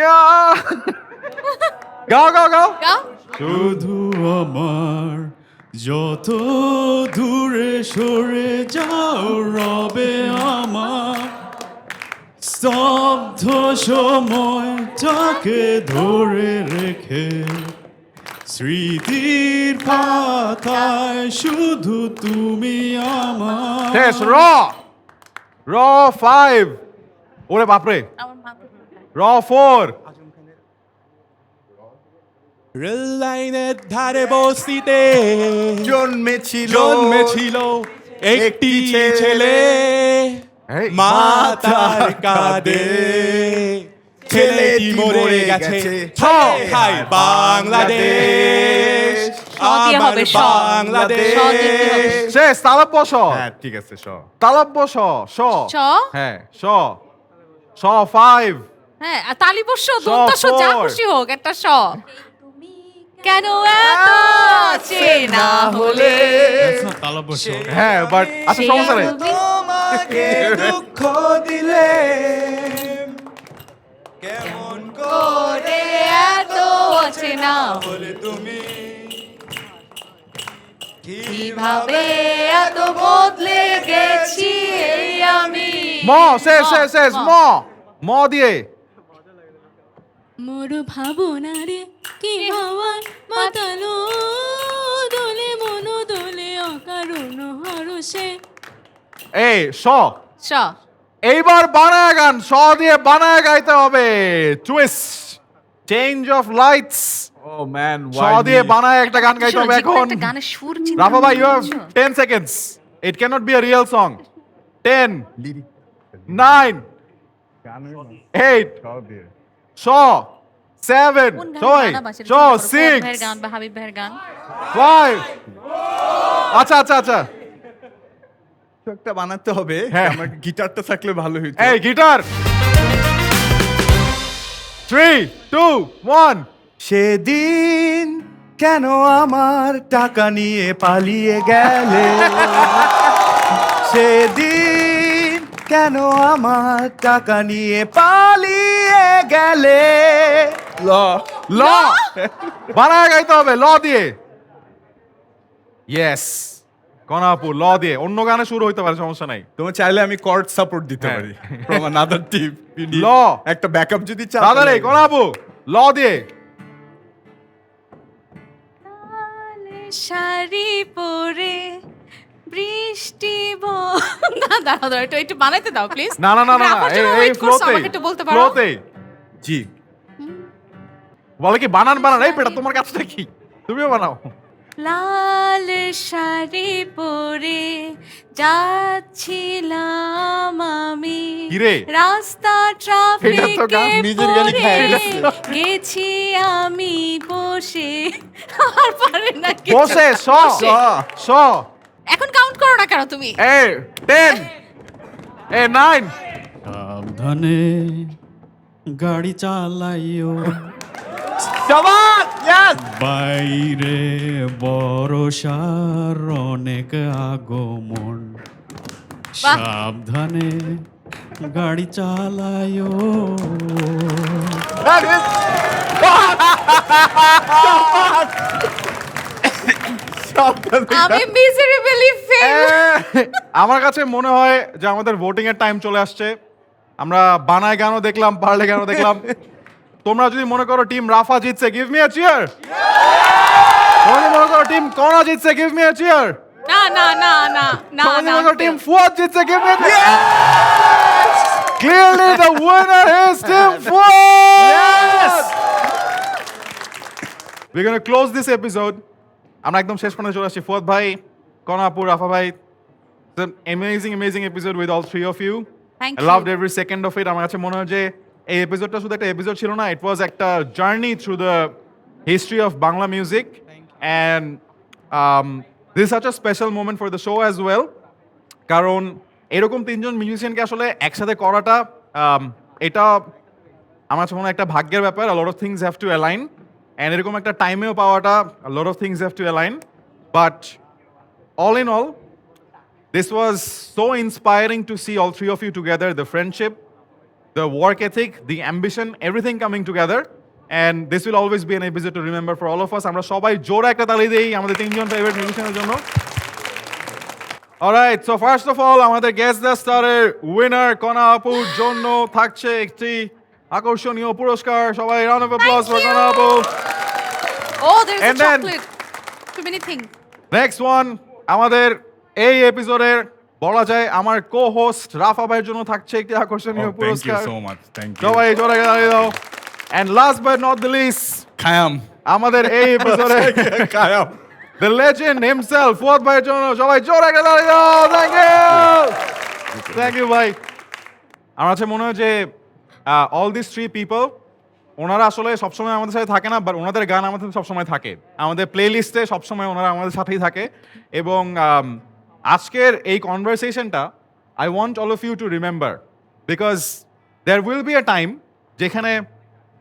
গাও গাও গাও
গাও
শুধু আমার যত দূরে সরে যাও রবে আমার স্তব্ধ সময়টাকে ধরে রেখে স্মৃতির পাতায় শুধু তুমি আমার
শেষ র 5 ওরে বাপরে
আমার মা
র 4
রেল লাইনের ধারে বসিতে
জন্মেছিল
একটি ছেলে
এই,
মাতার কাঁধে ছেলেটি মরে গেছে হাই বাংলাদেশ
স দিয়ে
আমার
হবে, স।
বাংলাদেশ
স দিতে হবে।
শেষ তালব্য স
হ্যাঁ ঠিক আছে স
তালব্য স স
চ
হ্যাঁ স স 5
হ্যাঁ আর তালিবস্য দন্ত যা
four.
খুশি হোক একটা স কেন এত চেনা হলে
That's not তালব্য স।
হ্যাঁ বাট আচ্ছা
সেই
সমস্যা নেই
তুমি
দুঃখ দিলে
করে এত চেনা
বলে তুমি
কিভাবে এত বদলে গেছি এই আমি
ম শেষ শেষ শেষ ম ম দিয়ে
মোর ভাবনা রে কি হওয়ার মাতালো দোলে মনো দোলে অকারণ হরসে
এই স
স
এইবার বানায় গান স দিয়ে বানায় গাইতে হবে টুইস্ট চেঞ্জ অফ লাইটস
ও ম্যান
স দিয়ে বানায় একটা গান গাইতে হবে
যে কোনো
এখন
একটা গানের সুর চিন্তা
রাফা ভাই ইউ হ্যাভ
করছো?
10 seconds it cannot be a real song 10 9 8 স 7
কোন গান
ছয়
বানাবা সেটা
ছ
চিন্তা করো। ফুয়াদ
6
ভাইয়ের গান বা হাবিব ভাইয়ের গান
5 আচ্ছা আচ্ছা আচ্ছা
একটা বানাতে হবে
হ্যাঁ।
আমার গিটারটা থাকলে ভালো হইতো
এই গিটার 3 2 1
সেদিন কেন আমার টাকা নিয়ে পালিয়ে গেলে সেদিন কেন আমার টাকা নিয়ে পালিয়ে গেলে
ল বানায় গাইতে হবে ল দিয়ে ইয়েস কনাপু ল দিয়ে অন্য গানে শুরু হইতে পারে সমস্যা নাই
তোমার চাইলে আমি কর্ড সাপোর্ট দিতে
হ্যাঁ।
পারি ফ্রম আনাদার টিম
ল
একটা ব্যাকআপ যদি চাও
দাদা রে
তাহলে-
কনাপু ল দিয়ে
শাড়ি পরে বৃষ্টি না দাঁড়াও দাঁড়াও একটু বানাইতে দাও প্লিজ
না না না না না, এই ফ্লোতে
আমাকে একটু বলতে পারো
ফ্লোতে
জি
বলে কি বানান বানান এই বেটা তোমার কাজটা কি তুমিও বানাও
লাল শাড়ি পরে যাচ্ছিলাম আমি
কিরে?
রাস্তা
এটা তো
ট্রাফিকে
গান, নিজের গানই খায় গেছে।
গেছি আমি বসে আর পারে না কিছু।
বসে স স
এখন কাউন্ট করো না কেন তুমি
এ 10 এ 9
সাবধানে গাড়ি চালাইও
জবান ইয়েস
বাইরে বর্ষার অনেক আগমন
বাহ।
সাবধানে গাড়ি চালাইও
দ্যাট ইজ
আমি মিজারেবলি ফেল
আমার কাছে মনে হয় যে আমাদের ভোটিং এর টাইম চলে আসছে আমরা বানায় গানও দেখলাম পারলে গানও দেখলাম তোমরা যদি মনে করো টিম রাফা জিতছে গিভ মি আ চিয়ার তোমরা যদি মনে করো টিম কোনা জিতছে গিভ মি আ চিয়ার
না না না না না
তোমরা যদি
না
মনে করো টিম ফুয়াদ জিতছে give me a cheer Clearly the winner is Team Fuad! We're going to close this episode. আমরা একদম শেষ পর্যন্ত চলে আসছি ফুয়াদ ভাই কনাপুর রাফা ভাই It's an amazing episode with all three of you.
Thank
I
you.
loved every second of it. আমার কাছে মনে হয় যে এই এপিসোডটা শুধু একটা এপিসোড ছিল না ইট ওয়াজ একটা journey through the history of Bangla music and this such a special moment for the so as well কারণ এরকম তিনজন মিউজিশিয়ানকে আসলে একসাথে করাটা এটা আমার কাছে মনে হয় একটা ভাগ্যের ব্যাপার, a lot of things have to align, and এরকম একটা টাইমেও পাওয়াটা a lot of things have to align, but all in all, this was so inspiring to see all three of you together, the friendship, the work ethic, the ambition, everything coming together, and this will always be an episode to remember for all of us. আমরা সবাই জোরে একটা তালি দেই আমাদের তিনজন favourite মিউজিশিয়ানের জন্য। Alright, so first of all, আমাদের Guess the Star-এর উইনার কণা আপুর জন্য থাকছে একটি আকর্ষণীয় পুরস্কার। সবাই round of applause for কণা আপু।
Oh, there's a
And then-
chocolate. Too many things.
Next one, আমাদের এই এপিসোডের বলা যায় আমার কো-হোস্ট রাফা ভাইয়ের জন্য থাকছে একটি আকর্ষণীয়
Oh, thank you
পুরস্কার।
so much. Thank you.
সবাই জোরে দাঁড়িয়ে দাও। And last but not the least,
Khayyam.
আমাদের এই এপিসোডে
Khayyam.
the legend himself, Fuad ভাইয়ের জন্য সবাই জোরে দাঁড়িয়ে দাও। Thank you. Thank you ভাই। আমার কাছে মনে হয় যে all these three people, ওনারা আসলে সবসময় আমাদের সাথে থাকে না, বাট ওনাদের গান আমাদের সাথে সবসময় থাকে, আমাদের প্লে লিস্টে সবসময় ওনারা আমাদের সাথেই থাকে। এবং আজকের এই কনভারসেশনটা I want all of you to remember, because there will be a time যেখানে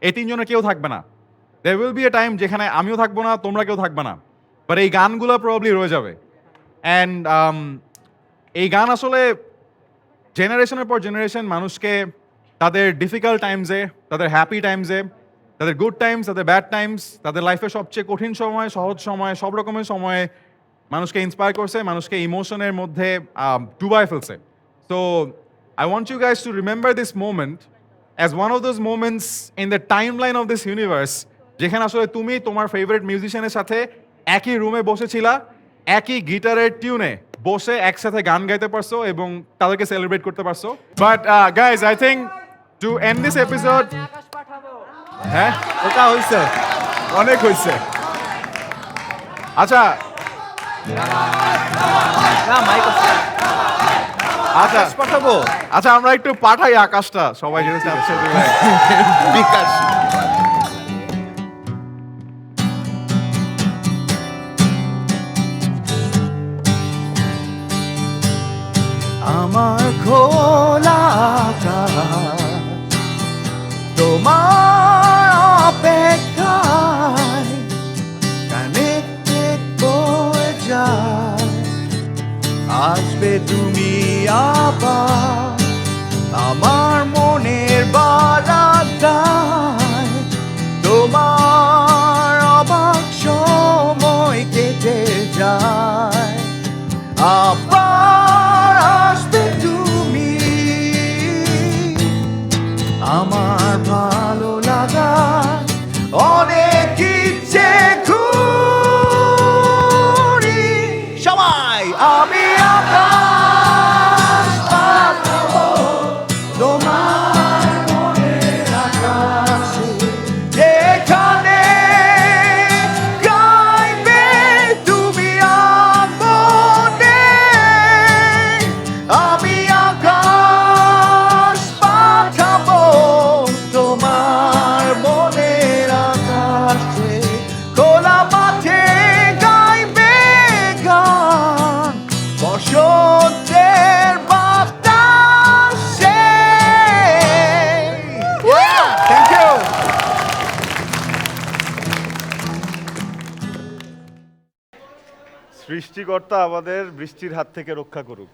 এই তিনজনের কেউ থাকবে না, there will be a time যেখানে আমিও থাকবো না, তোমরা কেউ থাকবে না, বাট এই গানগুলো প্রবাবলি রয়ে যাবে। অ্যান্ড এই গান আসলে জেনারেশনের পর জেনারেশন মানুষকে তাদের ডিফিকাল্ট টাইমসে, তাদের হ্যাপি টাইমসে, তাদের গুড টাইমস, তাদের ব্যাড টাইমস, তাদের লাইফে সবচেয়ে কঠিন সময়, সহজ সময়, সব রকমের সময়ে মানুষকে ইন্সপায়ার করছে, মানুষকে ইমোশনের মধ্যে ডুবায় ফেলছে। So I want you guys to remember this moment as one of those moments in the time line of this universe, যেখানে আসলে তুমি তোমার ফেভারিট মিউজিশিয়ানের সাথে একই রুমে বসেছিলা, একই গিটারের টিউনে বসে একসাথে গান গাইতে পারছো এবং তাদেরকে সেলিব্রেট করতে পারছো। But guys, I think to end this episode, হ্যাঁ
ওটা হইছে, অনেক হইছে।
আচ্ছা আচ্ছা
পাঠাবো।
আচ্ছা, আমরা একটু পাঠাই আকাশটা, সবাই যেতে চাচ্ছে
বিকাশ।
আমার খোলা আকাশ তোমার অপেক্ষায় কানেক্টেড বয়ে যায়, আসবে তুমি আবার আমার মনের বারান্দায়, তোমার অবাক সময় কেটে যায়, আবার আসবে তুমি আমার ভালো লাগা অনেক ইচ্ছে ঘুরি, সবাই আমি আকাশ পাঠাবো তোমার মনের আকাশে, যেখানে গাইবে তুমি আমনে, আমি আকাশ পাঠাবো তোমার মনের আকাশে, খোলা মাঠে গাইবে গান বসন্তের বাতাসে। Thank you.
সৃষ্টিকর্তা আমাদের বৃষ্টির হাত থেকে রক্ষা করুক।